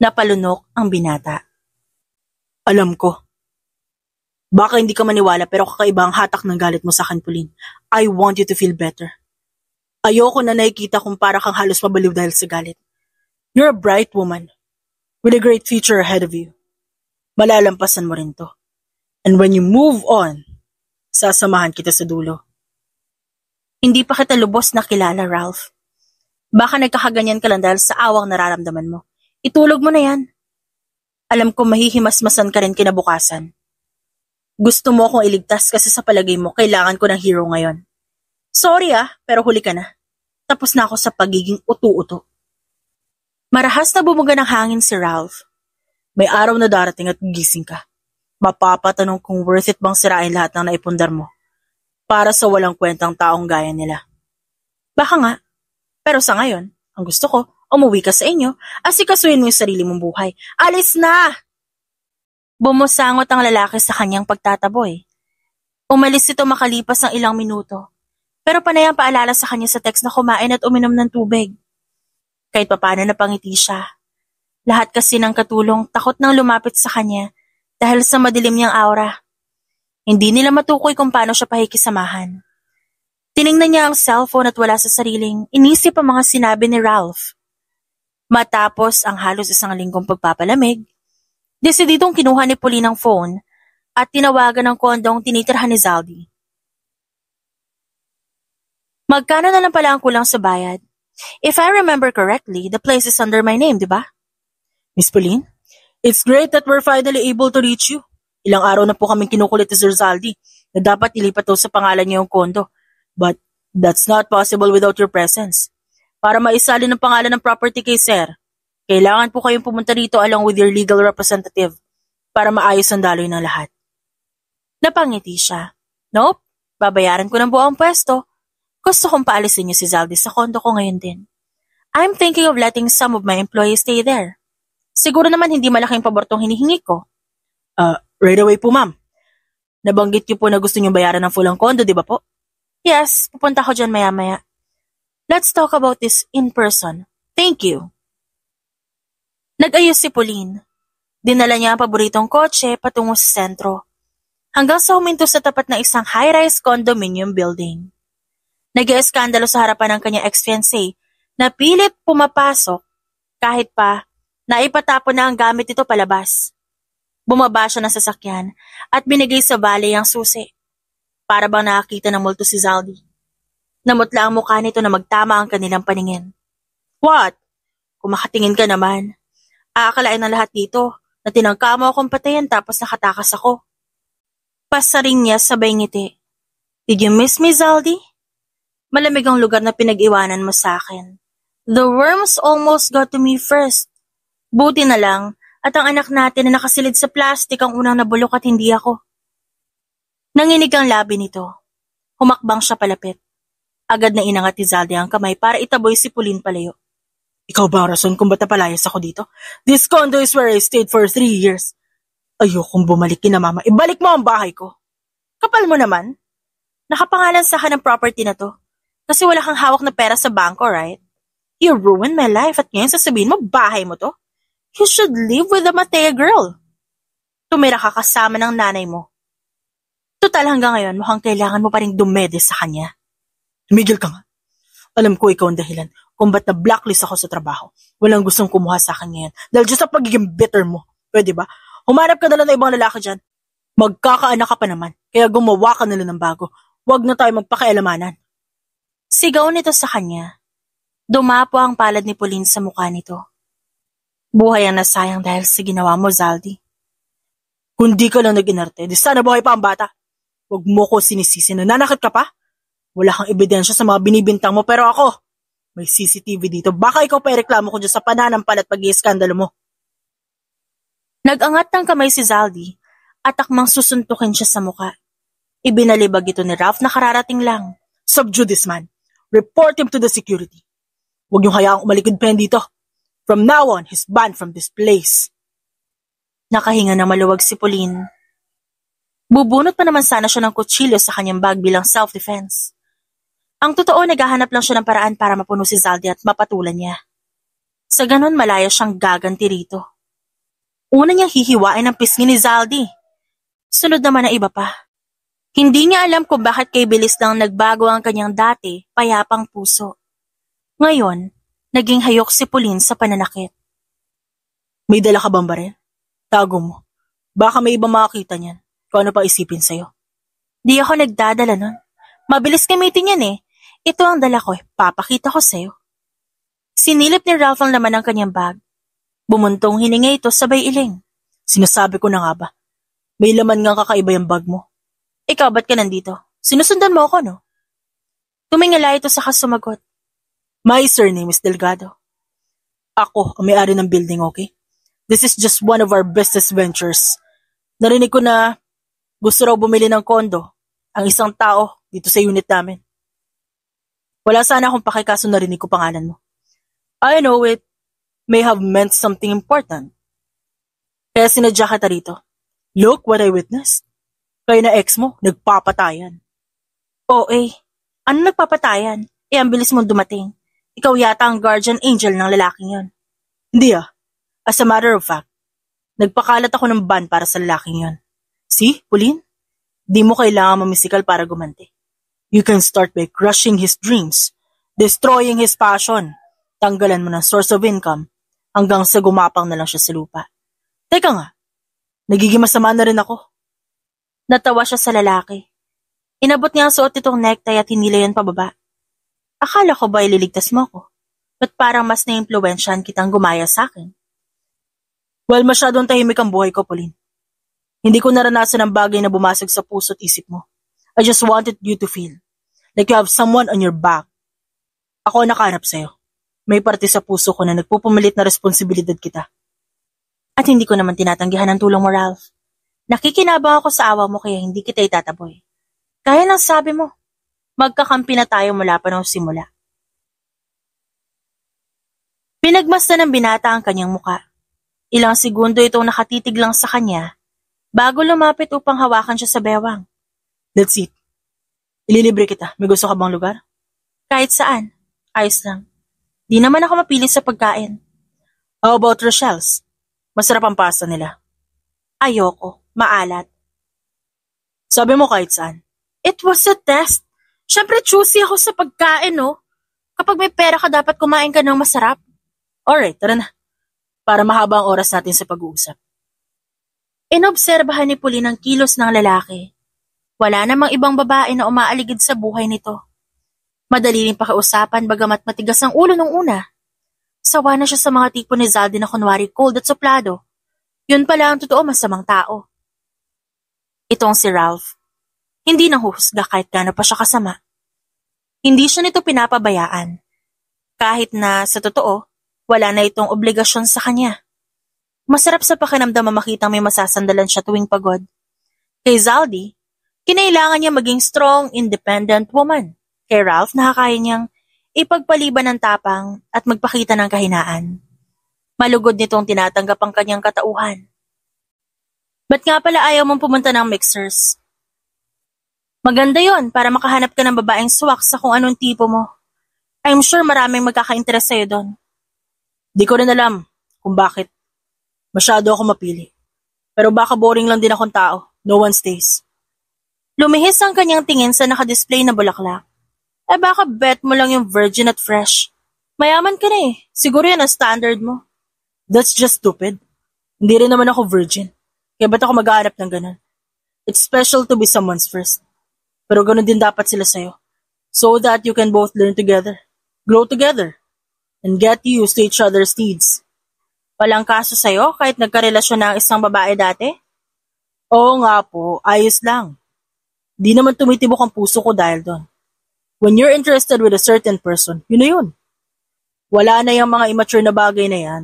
Napalunok ang binata. Alam ko. Baka hindi ka maniwala pero kakaiba ang hatak ng galit mo sa akin, Pauline. I want you to feel better. Ayoko na nakikita kung para kang halos mabaliw dahil sa galit. You're a bright woman with a great future ahead of you. Malalampasan mo rin to. And when you move on, sasamahan kita sa dulo. Hindi pa kita lubos na kilala, Ralph. Baka nagkakaganyan ka lang dahil sa awang nararamdaman mo. Itulog mo na yan. Alam ko mahihimasmasan ka rin kinabukasan. Gusto mo akong iligtas kasi sa palagay mo kailangan ko ng hero ngayon. Sorry pero huli ka na. Tapos na ako sa pagiging utu-uto. Marahas na bumuga ng hangin si Ralph. May araw na darating at gising ka. Mapapatanong kung worth it bang sirain lahat ng naipundar mo para sa walang kwentang taong gaya nila. Baka nga. Pero sa ngayon, ang gusto ko, umuwi ka sa inyo, asikasuhin mo yung sarili mong buhay. Alis na! Bumusangot ang lalaki sa kanyang pagtataboy. Umalis ito makalipas ng ilang minuto. Pero panay ang paalala sa kanya sa text na kumain at uminom ng tubig. Kahit papaano napangiti siya. Lahat kasi ng katulong takot nang lumapit sa kanya dahil sa madilim niyang aura. Hindi nila matukoy kung paano siya pakikisamahan. Tiningnan niya ang cellphone at wala sa sariling inisip ang mga sinabi ni Ralph. Matapos ang halos 1 linggong pagpapalamig, desididong kinuha ni Pauline ang phone at tinawagan ng kondong tinitirhan ni Zaldi. Magkano na lang pala ang kulang sa bayad? If I remember correctly, the place is under my name, di ba? Miss Pauline, it's great that we're finally able to reach you. Ilang araw na po kaming kinukulit ni Sir Zaldi na dapat ilipat daw sa pangalan niya yung kondo. But that's not possible without your presence. Para maisalin ang pangalan ng property kay Sir, kailangan po kayong pumunta rito along with your legal representative para maayos ang daloy ng lahat. Napangiti siya. Nope, babayaran ko ng buong pwesto. Gusto kong paalisin niyo si Zaldi sa kondo ko ngayon din. I'm thinking of letting some of my employees stay there. Siguro naman hindi malaking pabor tong hinihingi ko. Right away po, ma'am. Nabanggit niyo po na gusto niyo bayaran ng full ang condo, di ba po? Yes, pupunta ko dyan maya-maya. Let's talk about this in person. Thank you. Nag-ayos si Pauline. Dinala niya ang paboritong kotse patungo sa sentro, hanggang sa huminto sa tapat ng isang high-rise condominium building. Nag-ieskandalo sa harapan ng kanyang ex-fiancé na pilit pumapasok kahit pa naipatapon na ang gamit ito palabas. Bumaba siya ng sasakyan at binigay sa valet ang susi. Para bang nakakita ng multo si Zaldi. Namutla ang mukha nito na magtama ang kanilang paningin. What? Kung makatingin ka naman, aakalain ng lahat dito na tinangka mo akong patayin tapos nakatakas ako. Pasaring niya sabay ngiti. Did you miss me, Zaldi? Malamig ang lugar na pinag-iwanan mo sa akin. The worms almost got to me first. Buti na lang at ang anak natin na nakasilid sa plastik ang unang nabulok at hindi ako. Nanginig ang labi nito. Humakbang siya palapit. Agad na inangat ni Zaldi ang kamay para itaboy si Pauline palayo. Ikaw ba ang rason kung ba't napalayas ako dito? This condo is where I stayed for 3 years. Ayokong bumalik kina mama. Ibalik mo ang bahay ko. Kapal mo naman. Nakapangalan sa akin ang property na to. Kasi wala kang hawak na pera sa bangko, right? You ruined my life at ngayon sasabihin mo bahay mo to? You should live with the Matea girl. Tumira ka kasama ng nanay mo. Total hanggang ngayon mukhang kailangan mo pa rin dumede sa kanya. Tumigil ka nga. Alam ko ikaw ang dahilan kung ba't na-blacklist ako sa trabaho. Walang gustong kumuha sa akin ngayon dahil just sa pagiging bitter mo. Pwede ba? Humanap ka na lang ng ibang lalaki dyan. Magkakaanak ka pa naman, kaya gumawa ka na lang ng bago. Huwag na tayo magpakialamanan. Sigaw nito sa kanya. Dumapo ang palad ni Pauline sa mukha nito. Buhay ang nasayang dahil sa ginawa mo, Zaldi. Kung di ka lang nag-inarte, di sana buhay pa ang bata. Huwag mo ko sinisisi na nanakit ka pa. Wala kang ebidensya sa mga binibintang mo, pero ako, may CCTV dito. Baka ikaw pa ireklamo ko dyan sa pananampal at pag-iiskandalo mo. Nag-angat ng kamay si Zaldi at akmang susuntukin siya sa mukha. Ibinalibag ito ni Ralph na kararating lang. Subdue this man. Report him to the security. Huwag niyong hayaang umalikod pa yan dito. From now on, he's banned from this place. Nakahinga na maluwag si Pauline. Bubunot pa naman sana siya ng kutsilyo sa kanyang bag bilang self-defense. Ang totoo, naghahanap lang siya ng paraan para mapuno si Zaldi at mapatulan niya. Sa ganon, malaya siyang gaganti rito. Una niyang hihiwain ang pisngi ni Zaldi. Sunod naman na iba pa. Hindi niya alam kung bakit kay bilis lang nagbago ang kanyang dati, payapang puso. Ngayon, naging hayok si Pauline sa pananakit. May dala ka bang baril? Tago mo. Baka may ibang makakita niyan. Kung ano pa isipin sa'yo. Di ako nagdadala nun. Mabilis gamitin yan eh. Ito ang dala ko, papakita ko sa'yo. Sinilip ni Ralph ang laman ng kanyang bag. Bumuntong hininga ito sabay iling. Sinasabi ko na nga ba, may laman nga kakaiba yung bag mo. Ikaw, ba't ka nandito? Sinusundan mo ako, no? Tumingala ito saka sumagot. My surname is Delgado. Ako ang may-ari ng building, okay? This is just one of our business ventures. Narinig ko na gusto raw bumili ng kondo ang isang tao dito sa unit namin. Wala sana akong pakikaso narinig ko pangalan mo. I know it may have meant something important. Kaya sinadya kita rito. Look what I witnessed. Kaya na ex mo, nagpapatayan. Oo ano nagpapatayan? Ang bilis mong dumating. Ikaw yata ang guardian angel ng lalaking yon. Hindi As a matter of fact, nagpakalat ako ng ban para sa lalaking yon. See, Pauline? Di mo kailangan mamisikal para gumanti. You can start by crushing his dreams, destroying his passion, tanggalan mo ng source of income, hanggang sa gumapang na lang siya sa lupa. Teka nga, nagiging masama na rin ako. Natawa siya sa lalaki. Inabot niya ang suot nitong necktie at hinila yan pababa. Akala ko ba ililigtas mo ko? Ba't parang mas na-impluwensyahan kitang gumaya sa akin? Well, masyadong tahimik ang buhay ko, Pauline. Hindi ko naranasan ang bagay na bumasag sa puso at isip mo. I just wanted you to feel like you have someone on your back. Ako ang nakahanap sa'yo. May parte sa puso ko na nagpupumilit na responsibilidad kita. At hindi ko naman tinatanggihan ang tulong mo, Ralph. Nakikinabang ako sa awa mo kaya hindi kita itataboy. Kaya lang sabi mo, magkakampi na tayo mula pa noong simula. Pinagmasdan ng binata ang kanyang muka. Ilang segundo itong nakatitig lang sa kanya bago lumapit upang hawakan siya sa bewang. That's it. Ililibre kita. May gusto ka bang lugar? Kahit saan. Ayos lang. Di naman ako mapili sa pagkain. How about Rochelle's? Masarap ang pasta nila. Ayoko. Maalat. Sabi mo kahit saan. It was a test. Siyempre choosy ako sa pagkain, no? Kapag may pera ka, dapat kumain ka ng masarap. Alright, tara na. Para mahaba ang oras natin sa pag-uusap. Inobserbahan ni Pauline ang kilos ng lalaki. Wala namang ibang babae na umaaligid sa buhay nito. Madali rin pakiusapan bagamat matigas ang ulo nung una. Sawa na siya sa mga tipo ni Zaldi na kunwari cold at suplado. Yun pala ang totoo masamang tao. Itong si Ralph. Hindi nahuhusga kahit gaano pa siya kasama. Hindi siya nito pinapabayaan. Kahit na sa totoo, wala na itong obligasyon sa kanya. Masarap sa pakiramdam makitang may masasandalan siya tuwing pagod. Kay Zaldi, kinailangan niya maging strong, independent woman. Kay Ralph, nakakaya niyang ipagpaliban ng tapang at magpakita ng kahinaan. Malugod nitong tinatanggap ang kanyang katauhan. Ba't nga pala ayaw mong pumunta ng mixers? Maganda yon para makahanap ka ng babaeng swak sa kung anong tipo mo. I'm sure maraming magkaka-interest sa'yo doon. Di ko rin alam kung bakit. Masyado ako mapili. Pero baka boring lang din akong tao. No one stays. Lumihis ang kanyang tingin sa nakadisplay na bulaklak. Baka bet mo lang yung virgin at fresh. Mayaman ka na eh. Siguro yan ang standard mo. That's just stupid. Hindi rin naman ako virgin. Kaya ba't ako mag-aanap ng ganun? It's special to be someone's first. Pero ganun din dapat sila sa'yo. So that you can both learn together, grow together, and get used to each other's needs. Walang kaso sa'yo kahit nagkarelasyon na ang isang babae dati? Oo nga po, ayos lang. Di naman tumitibok ang puso ko dahil doon. When you're interested with a certain person, yun na yun. Wala na yung mga immature na bagay na yan.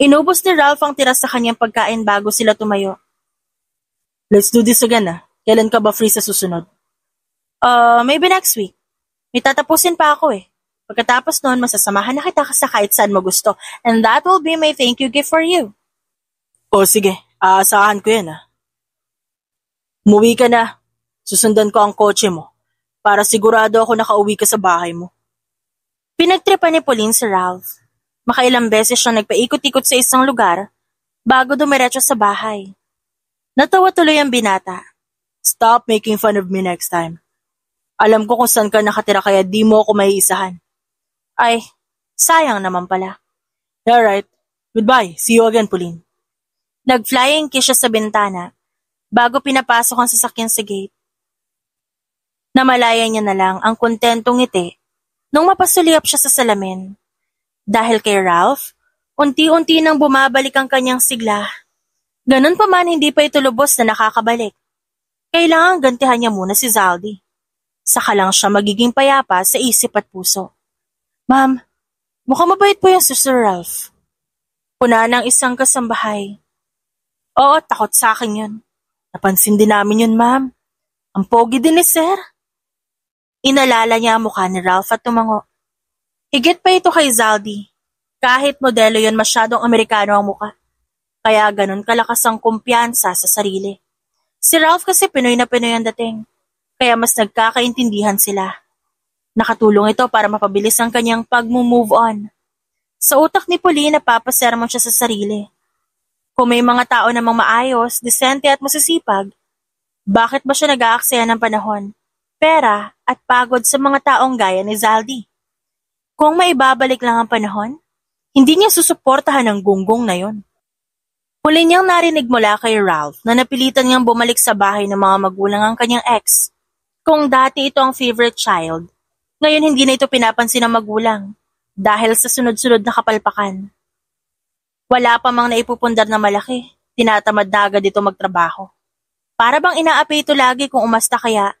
Inubos ni Ralph ang tira sa kanyang pagkain bago sila tumayo. Let's do this again ah. Kailan ka ba free sa susunod? Maybe next week. May tatapusin pa ako eh. Pagkatapos noon, masasamahan na kita sa kahit saan mo gusto. And that will be my thank you gift for you. O sige, aasahan ko yan ah. Umuwi ka na. Susundan ko ang kotse mo. Para sigurado ako nakauwi ka sa bahay mo. Pinagtripan ni Pauline si Ralph. Makailang beses siya nagpaikot-ikot sa isang lugar bago dumiretso sa bahay. Natawa tuloy ang binata. Stop making fun of me next time. Alam ko kung saan ka nakatira kaya di mo ako maiisahan. Ay, sayang naman pala. Alright, goodbye. See you again, Pauline. Nag-flying kiss siya sa bintana bago pinapasok ang sasakyan sa gate. Namalaya niya na lang ang kontentong ngiti nung mapasuliap siya sa salamin. Dahil kay Ralph, unti-unti nang bumabalik ang kanyang sigla. Ganun pa man hindi pa ito lubos na nakakabalik. Kailangan gantihan niya muna si Zaldi. Saka lang siya magiging payapa sa isip at puso. Ma'am, mukhang mabait po yung si Sir Ralph. Puna ng isang kasambahay. Oo, takot sa akin yun. Napansin din namin yun, ma'am. Ang pogi din ni Sir. Inalala niya ang mukha ni Ralph at tumango. Higit pa ito kay Zaldi. Kahit modelo yun, masyadong Amerikano ang mukha. Kaya ganun kalakas ang kumpiyansa sa sarili. Si Ralph kasi Pinoy na Pinoy ang dating. Kaya mas nagkakaintindihan sila. Nakatulong ito para mapabilis ang kanyang pag-move on. Sa utak ni Pauline, napapasermon siya sa sarili. Kung may mga tao namang maayos, disente at masisipag, bakit ba siya nag-aaksaya ng panahon, pera at pagod sa mga taong gaya ni Zaldi? Kung maibabalik lang ang panahon, hindi niya susuportahan ang gunggong na yon. Huli niyang narinig mula kay Ralph na napilitan niyang bumalik sa bahay ng mga magulang ang kanyang ex. Kung dati ito ang favorite child, ngayon hindi na ito pinapansin ng magulang dahil sa sunod-sunod na kapalpakan. Wala pa mang naipupundar na malaki, tinatamad na agad ito magtrabaho. Para bang inaapi ito lagi kung umasta kaya,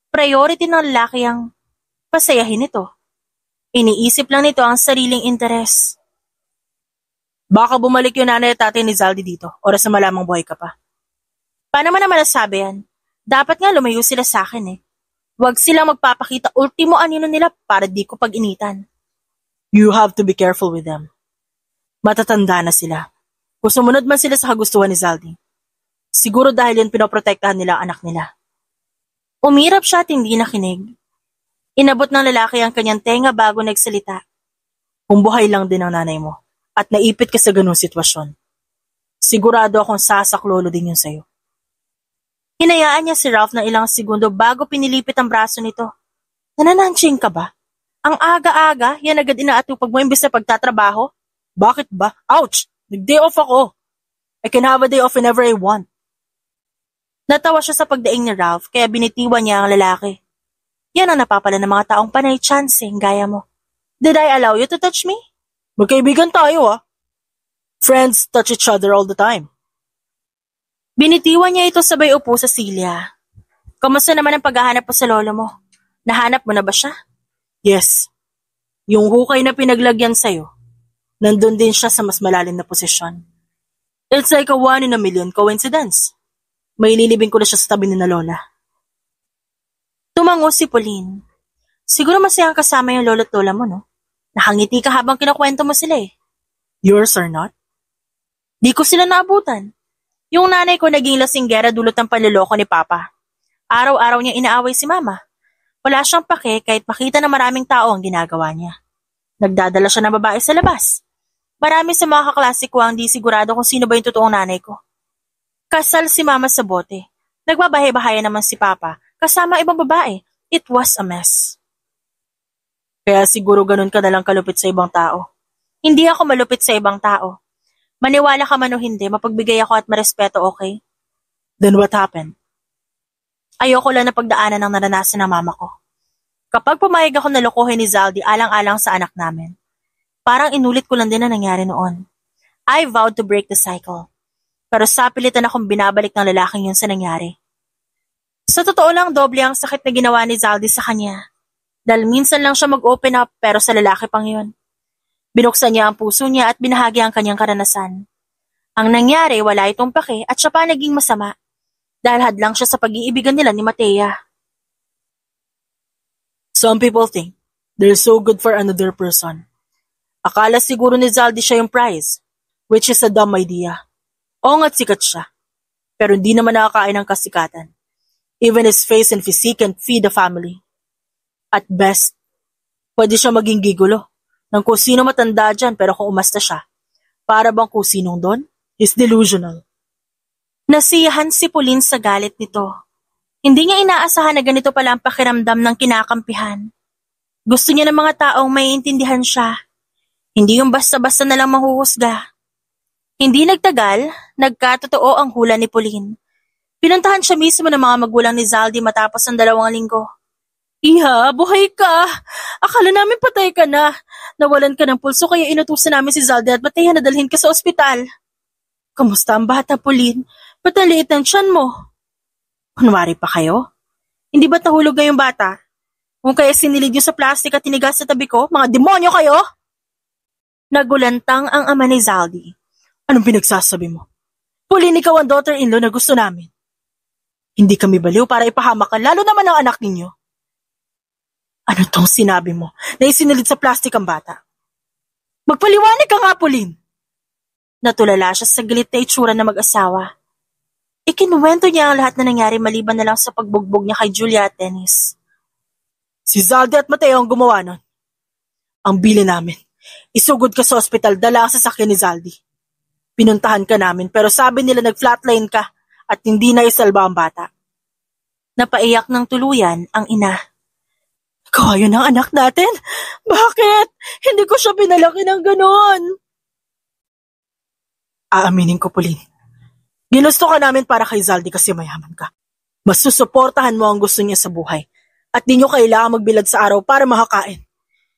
priority ng lalaki ang pasayahin ito. Iniisip lang nito ang sariling interes. Baka bumalik yung nanay at tatay ni Zaldi dito, oras na malamang buhay ka pa. Paano mo naman nasabi yan? Dapat nga lumayo sila sa akin eh. Huwag silang magpapakita ultimo anino nila para di ko pag-initan. You have to be careful with them. Matatanda na sila. Kung sumunod man sila sa kagustuhan ni Zaldi, siguro dahil yan pinoprotektahan nila ang anak nila. Umirap siya at hindi nakinig. Inabot ng lalaki ang kanyang tenga bago nagsalita. Kung buhay lang din ang nanay mo at naipit ka sa ganung sitwasyon, sigurado akong sasaklolo din yun sa'yo. Hinayaan niya si Ralph ng ilang segundo bago pinilipit ang braso nito. Nanananching ka ba? Ang aga-aga, yan agad inaatupag mo imbes na pagtatrabaho? Bakit ba? Ouch! Nag-day off ako. I can have a day off whenever I want. Natawa siya sa pagdaing ni Ralph kaya binitiwan niya ang lalaki. Yan ang napapala ng mga taong panay chancing gaya mo. Did I allow you to touch me? Magkaibigan tayo Friends touch each other all the time. Binitiwan niya ito sabay upo sa silya. Kamusta naman ang paghahanap mo sa lolo mo? Nahanap mo na ba siya? Yes. Yung hukay na pinaglagyan sa'yo, nandun din siya sa mas malalim na posisyon. It's like a 1 in a million coincidence. May ililibing ko na siya sa tabi ni na lola. Tumango si Pauline. Siguro masayang kasama yung lolo't lola mo, no? Nakangiti ka habang kinakwento mo sila Yours are not? Di ko sila naabutan. Yung nanay ko naging lasinggera dulot ng panloloko ni Papa. Araw-araw niya inaaway si Mama. Wala siyang pake kahit makita na maraming tao ang ginagawa niya. Nagdadala siya ng babae sa labas. Marami sa mga kaklase ko ang di sigurado kung sino ba yung totoong nanay ko. Kasal si Mama sa bote. Nagbabahay-bahayan naman si Papa kasama ibang babae. It was a mess. Kaya siguro ganun ka nalang kalupit sa ibang tao. Hindi ako malupit sa ibang tao. Maniwala ka man o hindi, mapagbigay ako at marespeto, okay? Then what happened? Ayoko lang na pagdaanan ng naranasan ng mama ko. Kapag pumayag ako na lokohin ni Zaldi alang-alang sa anak namin, parang inulit ko lang din na nangyari noon. I vowed to break the cycle. Pero sapilitan akong binabalik ng lalaking yun sa nangyari. Sa totoo lang, doble ang sakit na ginawa ni Zaldi sa kanya. Dahil minsan lang siya mag-open up pero sa lalaki pang yun. Binuksan niya ang puso niya at binahagi ang kanyang karanasan. Ang nangyari, wala itong pake at siya pa naging masama. Dahil hadlang siya sa pag-iibigan nila ni Matea. Some people think they're so good for another person. Akala siguro ni Zaldi siya yung prize, which is a dumb idea. Oo nga't sikat siya, pero hindi naman nakakain ng kasikatan. Even his face and physique can feed the family. At best, pwede siya maging gigulo ng kung sino matanda dyan pero kung umasta siya, para bang kung sinong doon is delusional. Nasiyahan si Pauline sa galit nito. Hindi niya inaasahan na ganito pala ang pakiramdam ng kinakampihan. Gusto niya ng mga taong maiintindihan siya. Hindi yung basta-basta na lang mahuhusga. Hindi nagtagal, nagkatotoo ang hula ni Pauline. Pinuntahan siya mismo ng mga magulang ni Zaldi matapos ang 2 linggo. Iha, buhay ka! Akala namin patay ka na. Nawalan ka ng pulso kaya inutusan namin si Zaldi at Matea na dalhin ka sa ospital. Kamusta ang bata, Pauline? Ba't ang liit ng tiyan mo? Kunwari pa kayo? Hindi ba't nahulog na yung bata? Kung kaya sinilid niyo sa plastic at tinigas sa tabi ko, mga demonyo kayo! Nagulantang ang ama ni Zaldi. Anong pinagsasabi mo? Pauline, ikaw ang daughter-in-law na gusto namin. Hindi kami baliw para ipahamak ka, lalo naman ang anak ninyo. Ano tong sinabi mo na isinilid sa plastic ang bata? Magpaliwanag ka nga, Pauline! Natulala siya sa galit na itsura na mag-asawa. Ikinuwento niya ang lahat na nangyari maliban na lang sa pagbugbog niya kay Julia at Dennis. Si Zaldi at Mateo ang gumawa nun. Ang bili namin, isugod ka sa ospital, dala ang sasakyan ni Zaldi. Pinuntahan ka namin pero sabi nila nag-flatline ka at hindi na isalba ang bata. Napaiyak ng tuluyan ang ina. Ikaw ayun ang anak natin? Bakit? Hindi ko siya pinalaki ng ganon. Aaminin ko, Pauline. Ginusto ka namin para kay Zaldi kasi mayaman ka. Mas susuportahan mo ang gusto niya sa buhay at di nyo kailangan magbilad sa araw para makakain.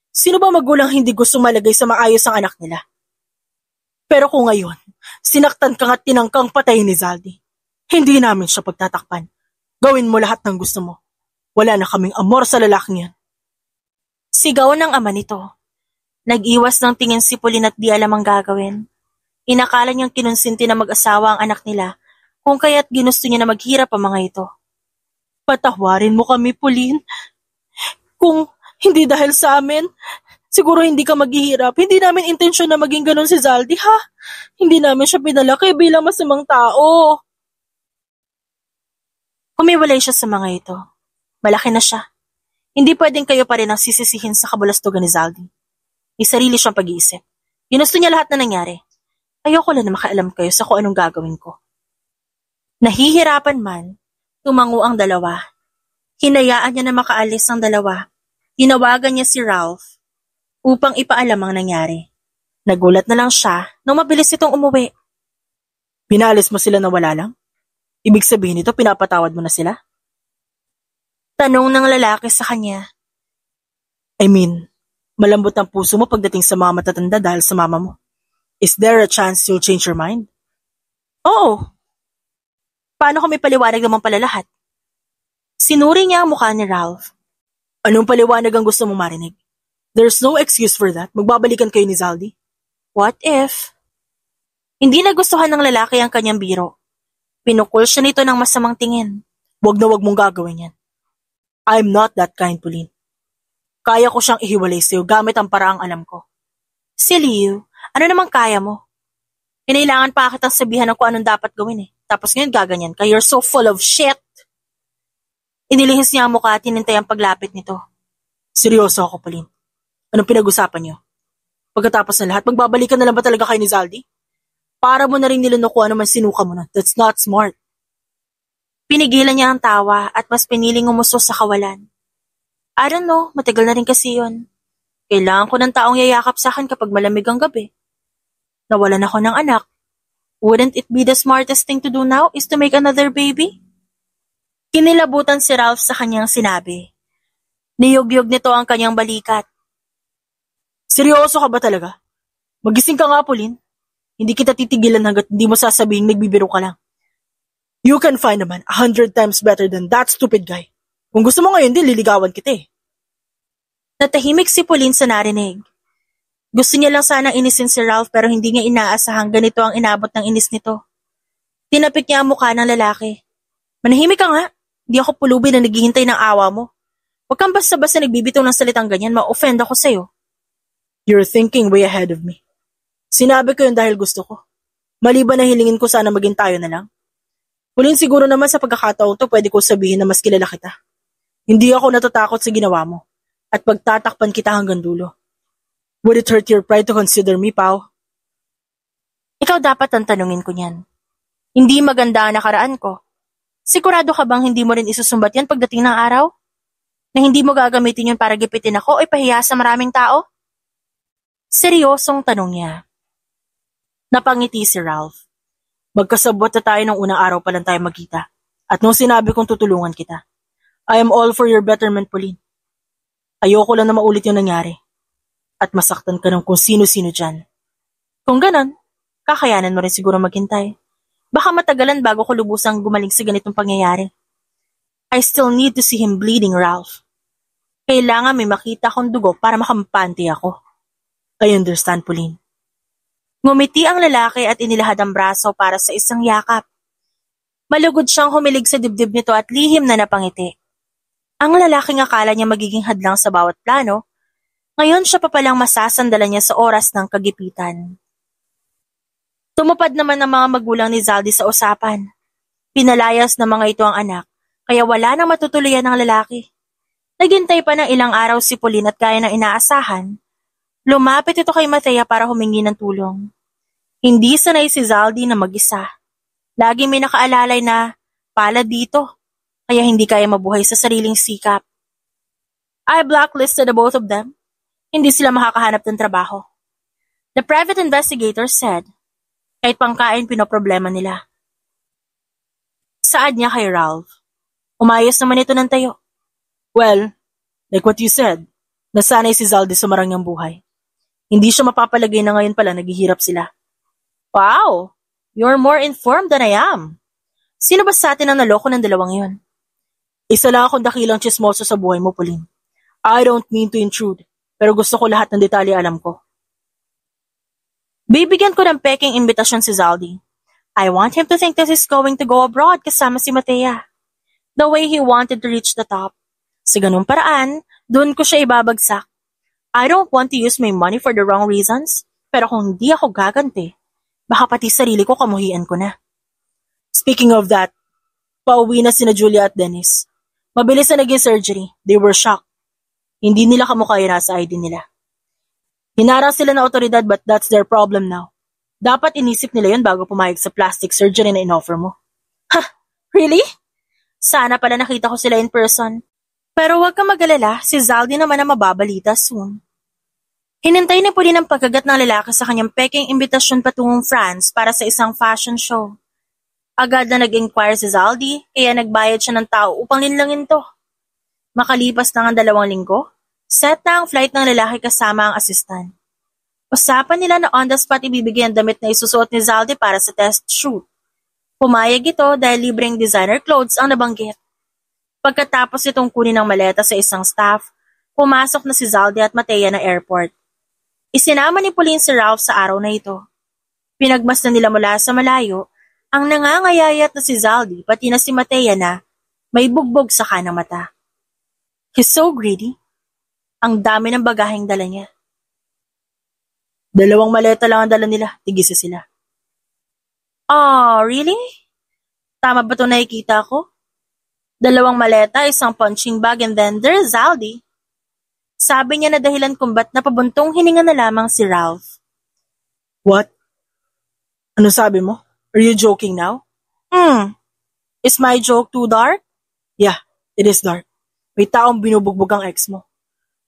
Sino ba magulang hindi gusto malagay sa maayos ang anak nila? Pero kung ngayon, sinaktan kang at tinangkang patayin ni Zaldi, hindi namin siya pagtatakpan. Gawin mo lahat ng gusto mo. Wala na kaming amor sa lalaking yan. Sigaw ng ama nito. Nag-iwas ng tingin si Pauline at di alam ang gagawin. Inakala niyang kinonsinti na mag-asawa ang anak nila kung kaya't ginusto niya na maghirap ang mga ito. Patawarin mo kami, Pauline. Kung hindi dahil sa amin, Siguro hindi ka maghihirap. Hindi namin intensyon na maging ganun si Zaldi, ha? Hindi namin siya pinalaki bilang masamang tao. Humiwalay siya sa mga ito. Malaki na siya. Hindi pwedeng kayo pa rin ang sisisihin sa kabulastugan ni Zaldi. May sarili siyang pag-iisip. Ginusto niya lahat na nangyari. Ayoko lang na makaalam kayo sa kung anong gagawin ko. Nahihirapan man, tumango ang dalawa. Hinayaan niya na makaalis ang dalawa. Tinawagan niya si Ralph upang ipaalam ang nangyari. Nagulat na lang siya nung mabilis itong umuwi. Pinalis mo sila na wala lang? Ibig sabihin nito, pinapatawad mo na sila? Tanong ng lalaki sa kanya. I mean, malambot ang puso mo pagdating sa mga matatanda dahil sa mama mo. Is there a chance you'll change your mind? Oo. Paano kami paliwanag naman pala lahat? Sinuri niya ang mukha ni Ralph. Anong paliwanag ang gusto mong marinig? There's no excuse for that. Magbabalikan kayo ni Zaldi. What if? Hindi nagustuhan ng lalaki ang kanyang biro. Pinukul siya nito ng masamang tingin. Wag na wag mong gagawin yan. I'm not that kind, Pauline. Kaya ko siyang ihiwalay sa'yo gamit ang paraang alam ko. Si Liu, ano namang kaya mo? Kinailangan pa kitang sabihan ng kung anong dapat gawin eh. Tapos ngayon gaganyan ka. You're so full of shit. Inilihis niya ang mukha at hinintay ang paglapit nito. Seryoso ako, Pauline. Anong pinag-usapan niyo? Pagkatapos na lahat, magbabalikan na lang ba talaga kayo ni Zaldi? Para mo na rin nilunok kung ano man sinuka mo na. That's not smart. Pinigilan niya ang tawa at mas piniling umuso sa kawalan. I don't know, matagal na rin kasi yun. Kailangan ko ng taong yayakap sa akin kapag malamig ang gabi. Nawalan ako ng anak. Wouldn't it be the smartest thing to do now is to make another baby? Kinilabutan si Ralph sa kanyang sinabi. Niyog-yog nito ang kanyang balikat. Seryoso ka ba talaga? Magising ka nga, Pauline. Hindi kita titigilan hanggat hindi mo sasabing nagbibiro ka lang. You can find a man 100 times better than that stupid guy. Kung gusto mo ngayon din, liligawan kita eh. Natahimik si Pauline sa narinig. Gusto niya lang sanang inisin si Ralph pero hindi niya inaasahang ganito ang inabot ng inis nito. Tinapik niya ang mukha ng lalaki. Manahimik ka nga. Hindi ako pulubi na naghihintay ng awa mo. Huwag kang basta-basta nagbibitaw ng salitang ganyan, ma-offend ako sa'yo. You're thinking way ahead of me. Sinabi ko yun dahil gusto ko. Maliban na hilingin ko sana maging tayo na lang. Huling siguro naman sa pagkakataon to pwede ko sabihin na mas kilala kita. Hindi ako natatakot sa ginawa mo at pagtatakpan kita hanggang dulo. Would it hurt your pride to consider me, Pao? Ikaw dapat ang tanungin ko niyan. Hindi maganda ang nakaraan ko. Sigurado ka bang hindi mo rin isusumbat yan pagdating ng araw? Na hindi mo gagamitin yun para gipitin ako o ipahiya sa maraming tao? Seryosong tanong niya. Napangiti si Ralph. Magkasabwat na tayo nung unang araw pa lang tayo magkita. At nung sinabi kong tutulungan kita. I am all for your betterment, Pauline. Ayoko lang na maulit yung nangyari. At masaktan ka ng kung sino-sino dyan. Kung ganon, kakayanan mo rin siguro maghintay. Baka matagalan bago ko lubusang gumaling sa ganitong pangyayari. I still need to see him bleeding, Ralph. Kailangan may makita akong dugo para makampante ako. I understand, Pauline. Ngumiti ang lalaki at inilahad ang braso para sa isang yakap. Malugod siyang humilig sa dibdib nito at lihim na napangiti. Ang lalaking akala niya magiging hadlang sa bawat plano, ngayon siya pa palang masasandalan niya sa oras ng kagipitan. Tumupad naman ang mga magulang ni Zaldi sa usapan. Pinalayas ng mga ito ang anak, kaya wala nang matutuluyan ng lalaki. Naghintay pa ng ilang araw si Pauline at gaya ng inaasahan, lumapit ito kay Matea para humingi ng tulong. Hindi sanay si Zaldi na mag-isa. Lagi may nakaalalay na palad dito, kaya hindi kaya mabuhay sa sariling sikap. I blacklisted the both of them. Hindi sila makakahanap ng trabaho. The private investigator said, kahit pangkain pinoproblema nila. Saad niya kay Ralph. Umayos naman ito ng tayo. Well, like what you said, nasanay si Zaldi sa marangyang buhay. Hindi siya mapapalagay na ngayon pala naghihirap sila. Wow! You're more informed than I am. Sino ba sa atin ang naloko ng dalawang yun? Isa lang akong dakilang chismoso sa buhay mo, Pauline. I don't mean to intrude, pero gusto ko lahat ng detalye alam ko. Bibigyan ko ng peking imbitasyon si Zaldi. I want him to think that he's going to go abroad kasama si Matea. The way he wanted to reach the top. Sa ganung paraan, doon ko siya ibabagsak. I don't want to use my money for the wrong reasons, pero kung hindi ako gaganti, baka pati sarili ko kamuhian ko na. Speaking of that, pauwi na sina Julia at Dennis. Mabilis na naging surgery. They were shocked. Hindi nila kamukha yung nasa ID nila. Hinarang sila ng otoridad but that's their problem now. Dapat inisip nila yun bago pumayag sa plastic surgery na inoffer mo. Ha? Really? Sana pala nakita ko sila in person. Pero huwag kang mag-alala, si Zaldi naman ang mababalita soon. Hinintay ni Pauline ang pagkagat ng lalaki sa kanyang peking imbitasyon patungong France para sa isang fashion show. Agad na nag-inquire si Zaldi, kaya nagbayad siya ng tao upang linlangin to. Makalipas lang ang 2 linggo, set na ang flight ng lalaki kasama ang assistant. Usapan nila na on the spot ibibigay ang damit na isusuot ni Zaldi para sa test shoot. Pumayag ito dahil libreng designer clothes ang nabanggit. Pagkatapos itong kunin ng maleta sa isang staff, pumasok na si Zaldi at Matea na airport. Isinama ni Pauline si Ralph sa araw na ito. Pinagmasdan nila mula sa malayo ang nangangayayat na si Zaldi pati na si Matea na may bugbog sa kanang mata. He's so greedy. Ang dami ng bagaheng dala niya. 2 maleta lang ang dala nila, tigisa sila. Oh, really? Tama ba ito nakikita ko? 2 maleta, isang punching bag, and then there's Zaldi. Sabi niya na dahilan kung ba't napabuntong hininga na lamang si Ralph. What? Ano sabi mo? Are you joking now? Is my joke too dark? Yeah, it is dark. May taong binubugbog ang ex mo.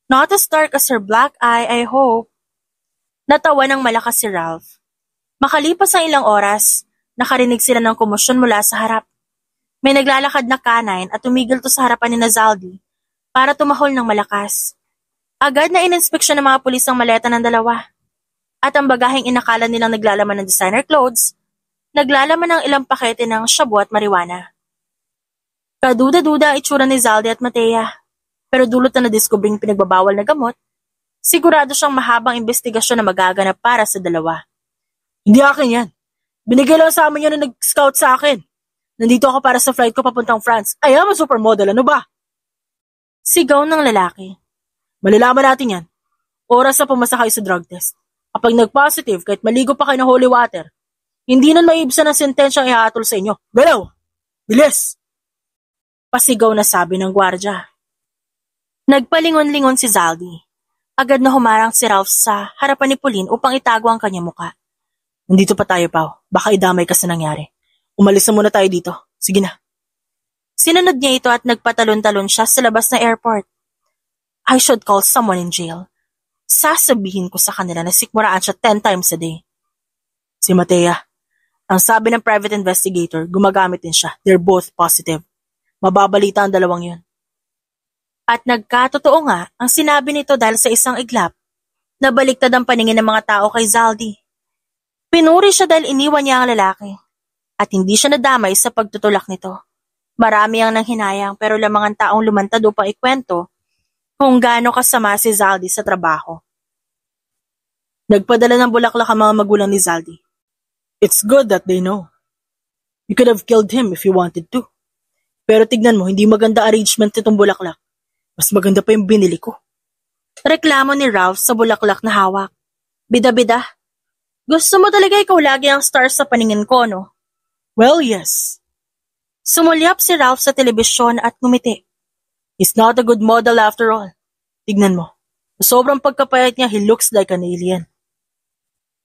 Not as dark as her black eye, I hope. Natawa ng malakas si Ralph. Makalipas ang ilang oras, nakarinig sila ng komosyon mula sa harap. May naglalakad na kanine at tumigil to sa harapan ni Zaldi para tumahol ng malakas. Agad na ininspeksyon ng mga pulis ang maleta ng 2. At ang bagaheng inakala nilang naglalaman ng designer clothes, naglalaman ng ilang pakete ng shabu at marijuana. Kaduda-duda ang itsura ni Zaldi at Matea, pero dulot na nadiskubring pinagbabawal na gamot, sigurado siyang mahabang investigasyon na magaganap para sa 2. Hindi akin yan. Binigay lang sa amin yan na nag-scout sa akin. Nandito ako para sa flight ko papuntang France. I am a supermodel, ano ba? Sigaw ng lalaki. Malalaman natin yan. Oras na pumasa kayo sa drug test. Kapag nag-positive, kahit maligo pa kayo ng holy water, hindi nun maiibsan ang sentensyang ihahatol sa inyo. Galaw! Bilis! Pasigaw na sabi ng gwardya. Nagpalingon-lingon si Zaldi. Agad na humarang si Ralph sa harapan ni Pauline upang itago ang kanyang muka. Nandito pa tayo, Pao. Baka idamay ka sa nangyari. Umalis na muna tayo dito. Sige na. Sinunod niya ito at nagpatalon-talon siya sa labas ng airport. I should call someone in jail. Sasabihin ko sa kanila na sikmuraan siya 10 times a day. Si Matea. Ang sabi ng private investigator, gumagamit din siya. They're both positive. Mababalita ang 2 yun. At nagkatotoo nga ang sinabi nito dahil sa isang iglap, nabaliktad ang paningin ng mga tao kay Zaldi. Pinuri siya dahil iniwan niya ang lalaki. At hindi siya nadamay sa pagtutulak nito. Marami ang nanghinayang pero lamang ang taong lumantad upang ikwento kung gaano kasama si Zaldi sa trabaho. Nagpadala ng bulaklak ang mga magulang ni Zaldi. It's good that they know. You could have killed him if you wanted to. Pero tignan mo, hindi maganda arrangement itong bulaklak. Mas maganda pa yung binili ko. Reklamo ni Ralph sa bulaklak na hawak. Bida-bida. Gusto mo talaga ikaw lagi ang star sa paningin ko, no? Well, yes. Sumulyap si Ralph sa telebisyon at ngumiti. He's not a good model after all. Tignan mo. Sa sobrang pagkapayat niya, he looks like an alien.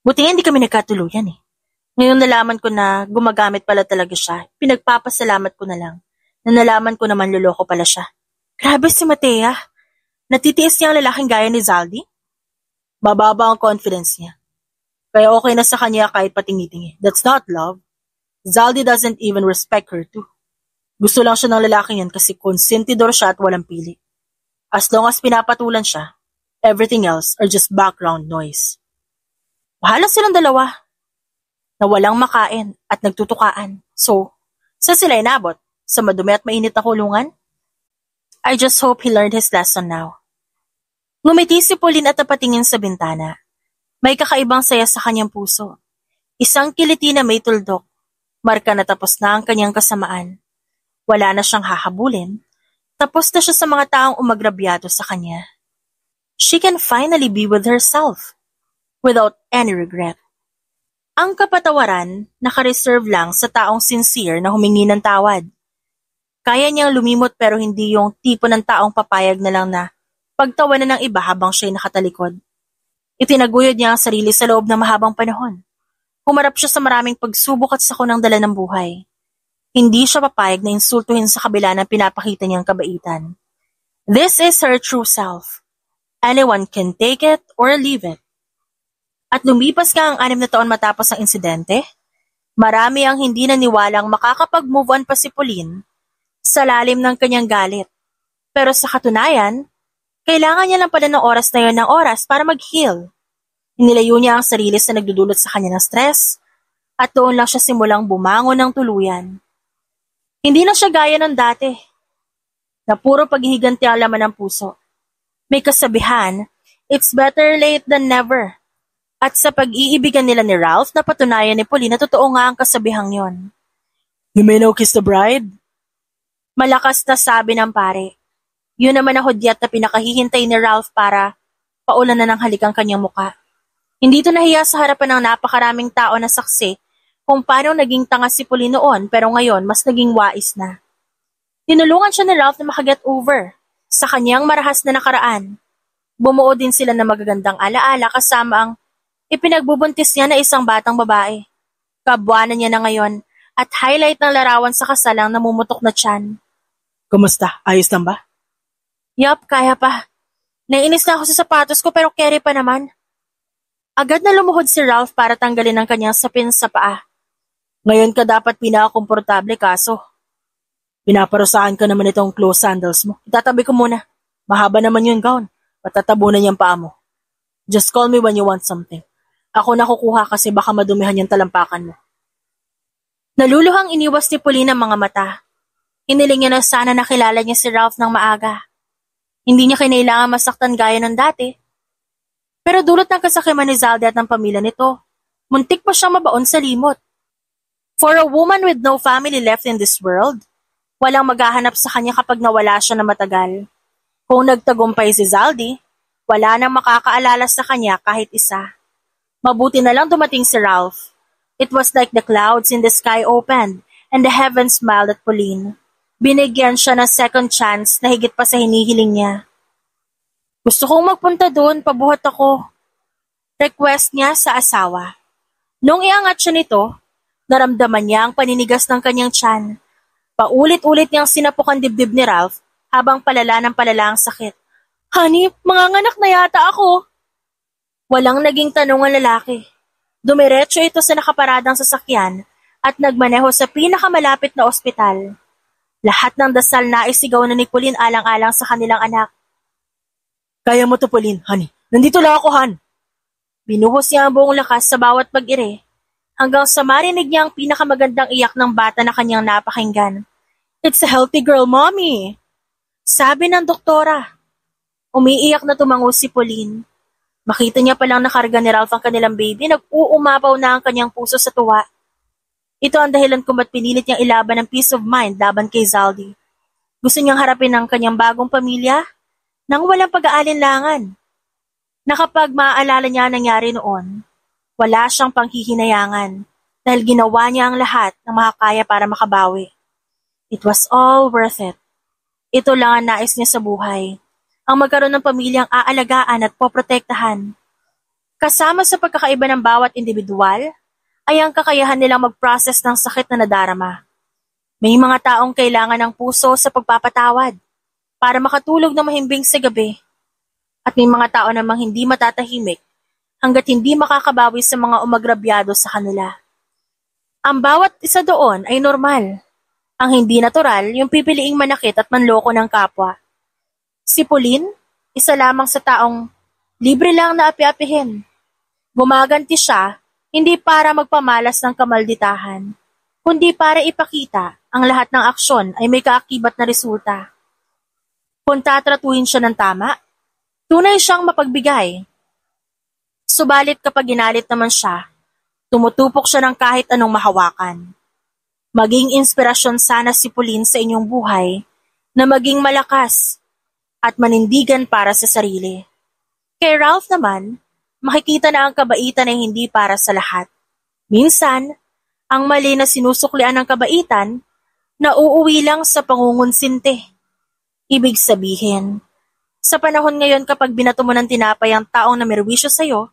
Buti nga hindi kami nagkatuluyan eh. Ngayon nalaman ko na gumagamit pala talaga siya. Pinagpapasalamat ko na lang. Na nalaman ko naman luloko pala siya. Grabe si Matea. Natitiis niya ang lalaking gaya ni Zaldi? Bababa ang confidence niya. Kaya okay na sa kanya kahit patingi-tingi. That's not love. Zaldi doesn't even respect her too. Gusto lang siya ng lalaking yan kasi konsentidor siya at walang pili. As long as pinapatulan siya, everything else are just background noise. Bahala silang 2. Na walang makain at nagtutukaan. So, sa sila inabot? Sa madumi at mainit na kulungan? I just hope he learned his lesson now. Ngumiti si Pauline at napatingin sa bintana. May kakaibang saya sa kanyang puso. Isang kiliti na may tuldok. Marka na tapos na ang kanyang kasamaan. Wala na siyang hahabulin. Tapos na siya sa mga taong umagrabyado sa kanya. she can finally be with herself without any regret. Ang kapatawaran naka-reserve lang sa taong sincere na humingi ng tawad. Kaya niyang lumimot pero hindi yung tipo ng taong papayag na lang na pagtawanan ng iba habang siya'y nakatalikod. Itinaguyod niya ang sarili sa loob ng mahabang panahon. Humarap siya sa maraming pagsubok at sakunang dala ng buhay. Hindi siya papayag na insultuhin sa kabila ng pinapakita niyang kabaitan. This is her true self. Anyone can take it or leave it. At lumipas nga ang 6 na taon matapos ang insidente, marami ang hindi naniwalang makakapag-move on pa si Pauline sa lalim ng kanyang galit. Pero sa katunayan, kailangan niya lang pala ng oras na yon ng oras para mag-heal. Inilayo niya ang sarili sa nagdudulot sa kanya ng stress at doon lang siya simulang bumangon ng tuluyan. Hindi na siya gaya ng dati, na puro paghihiganti ang laman ng puso. May kasabihan, it's better late than never. At sa pag-iibigan nila ni Ralph, napatunayan ni Pauline na totoo nga ang kasabihang yon. You may now kiss the bride? Malakas na sabi ng pare. Yun naman ang hudyat na pinakahihintay ni Ralph para paulan na ng halikang kanyang muka. Hindi ito nahiya sa harapan ng napakaraming tao na saksi kung paano naging tanga si Pauline noon pero ngayon mas naging wais na. Tinulungan siya ni Ralph na makaget over sa kanyang marahas na nakaraan. Bumuo din sila ng magagandang alaala kasama ang ipinagbubuntis niya na isang batang babae. Kabuanan niya na ngayon at highlight ng larawan sa kasalang namumutok na tiyan. Kumusta? Ayos lang ba? Yup, kaya pa. Naiinis na ako sa sapatos ko pero carry pa naman. Agad na lumuhod si Ralph para tanggalin ang kanyang sapin sa paa. Ngayon ka dapat pinakakomportable kaso. Pinaparusahan ka naman itong close sandals mo. Itatabi ko muna. Mahaba naman yung gown. Patatabunan niyang paa mo. Just call me when you want something. Ako na kukuha kasi baka madumihan yung talampakan mo. Naluluhang iniwas ni Pauline ang mga mata. Hiniling niya na sana nakilala niya si Ralph ng maaga. Hindi niya kinailangan masaktan gaya ng dati. Pero dulot ng kasakiman ni Zaldi at ng pamilya nito, muntik pa siyang mabaon sa limot. For a woman with no family left in this world, walang maghahanap sa kanya kapag nawala siya na matagal. Kung nagtagumpay si Zaldi, wala nang makakaalala sa kanya kahit isa. Mabuti na lang dumating si Ralph. It was like the clouds in the sky opened and the heavens smiled at Pauline. Binigyan siya ng second chance na higit pa sa hinihiling niya. Gusto kong magpunta doon, pabuhat ako. Request niya sa asawa. Nung iangat siya nito, naramdaman niya ang paninigas ng kanyang tiyan. Paulit-ulit niyang sinapok ang dibdib ni Ralph habang palala ng palala ang sakit. Honey, manganganak na yata ako. Walang naging tanong ang lalaki. Dumiretso ito sa nakaparadang sasakyan at nagmaneho sa pinakamalapit na ospital. Lahat ng dasal na isigaw na ni Pauline alang-alang sa kanilang anak. Kaya mo to, Pauline, honey. Nandito lang ako, Han. Binuhos niya ang buong lakas sa bawat pag-ire hanggang sa marinig niya ang pinakamagandang iyak ng bata na kanyang napakinggan. It's a healthy girl, mommy. Sabi ng doktora. Umiiyak na tumango si Pauline. Makita niya palang nakarga ni Ralph ang kanilang baby, nag-uumapaw na ang kanyang puso sa tuwa. Ito ang dahilan kung ba't pinilit niyang ilaban ang peace of mind laban kay Zaldi. Gusto niyang harapin ang kanyang bagong pamilya nang walang pag-aalinlangan. Na kapag maaalala niya ang nangyari noon, wala siyang panghihinayangan dahil ginawa niya ang lahat ng makakaya para makabawi. It was all worth it. Ito lang ang nais niya sa buhay. Ang magkaroon ng pamilyang aalagaan at poprotektahan. Kasama sa pagkakaiba ng bawat individual, ay ang kakayahan nilang mag-process ng sakit na nadarama. May mga taong kailangan ng puso sa pagpapatawad para makatulog na mahimbing sa gabi. At may mga tao namang hindi matatahimik hanggat hindi makakabawi sa mga umagrabyado sa kanila. Ang bawat isa doon ay normal. Ang hindi natural, yung pipiliing manakit at manloko ng kapwa. Si Pauline, isa lamang sa taong libre lang na api-apihin. Gumaganti siya, hindi para magpamalas ng kamalditahan, kundi para ipakita ang lahat ng aksyon ay may kaakibat na resulta. Kung tatratuhin siya ng tama, tunay siyang mapagbigay. Subalit kapag ginalit naman siya, tumutupok siya ng kahit anong mahawakan. Maging inspirasyon sana si Pauline sa inyong buhay na maging malakas at manindigan para sa sarili. Kay Ralph naman, makikita na ang kabaitan ay hindi para sa lahat. Minsan, ang mali na sinusuklian ng kabaitan, nauuwi lang sa pangungunsinte. Ibig sabihin, sa panahon ngayon kapag binato mo ng tinapay ang taong namerwisyo sa'yo,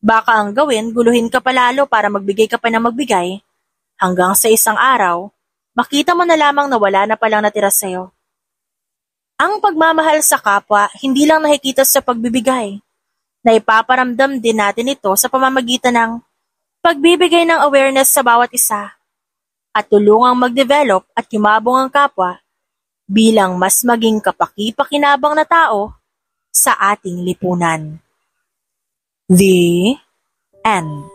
baka ang gawin, guluhin ka palalo para magbigay ka pa ng magbigay, hanggang sa isang araw, makita mo na lamang na wala na palang natira sa'yo. Ang pagmamahal sa kapwa, hindi lang nakikita sa pagbibigay. Naipaparamdam din natin ito sa pamamagitan ng pagbibigay ng awareness sa bawat isa at tulungang mag-develop at yumabong ang kapwa bilang mas maging kapaki-pakinabang na tao sa ating lipunan. The End.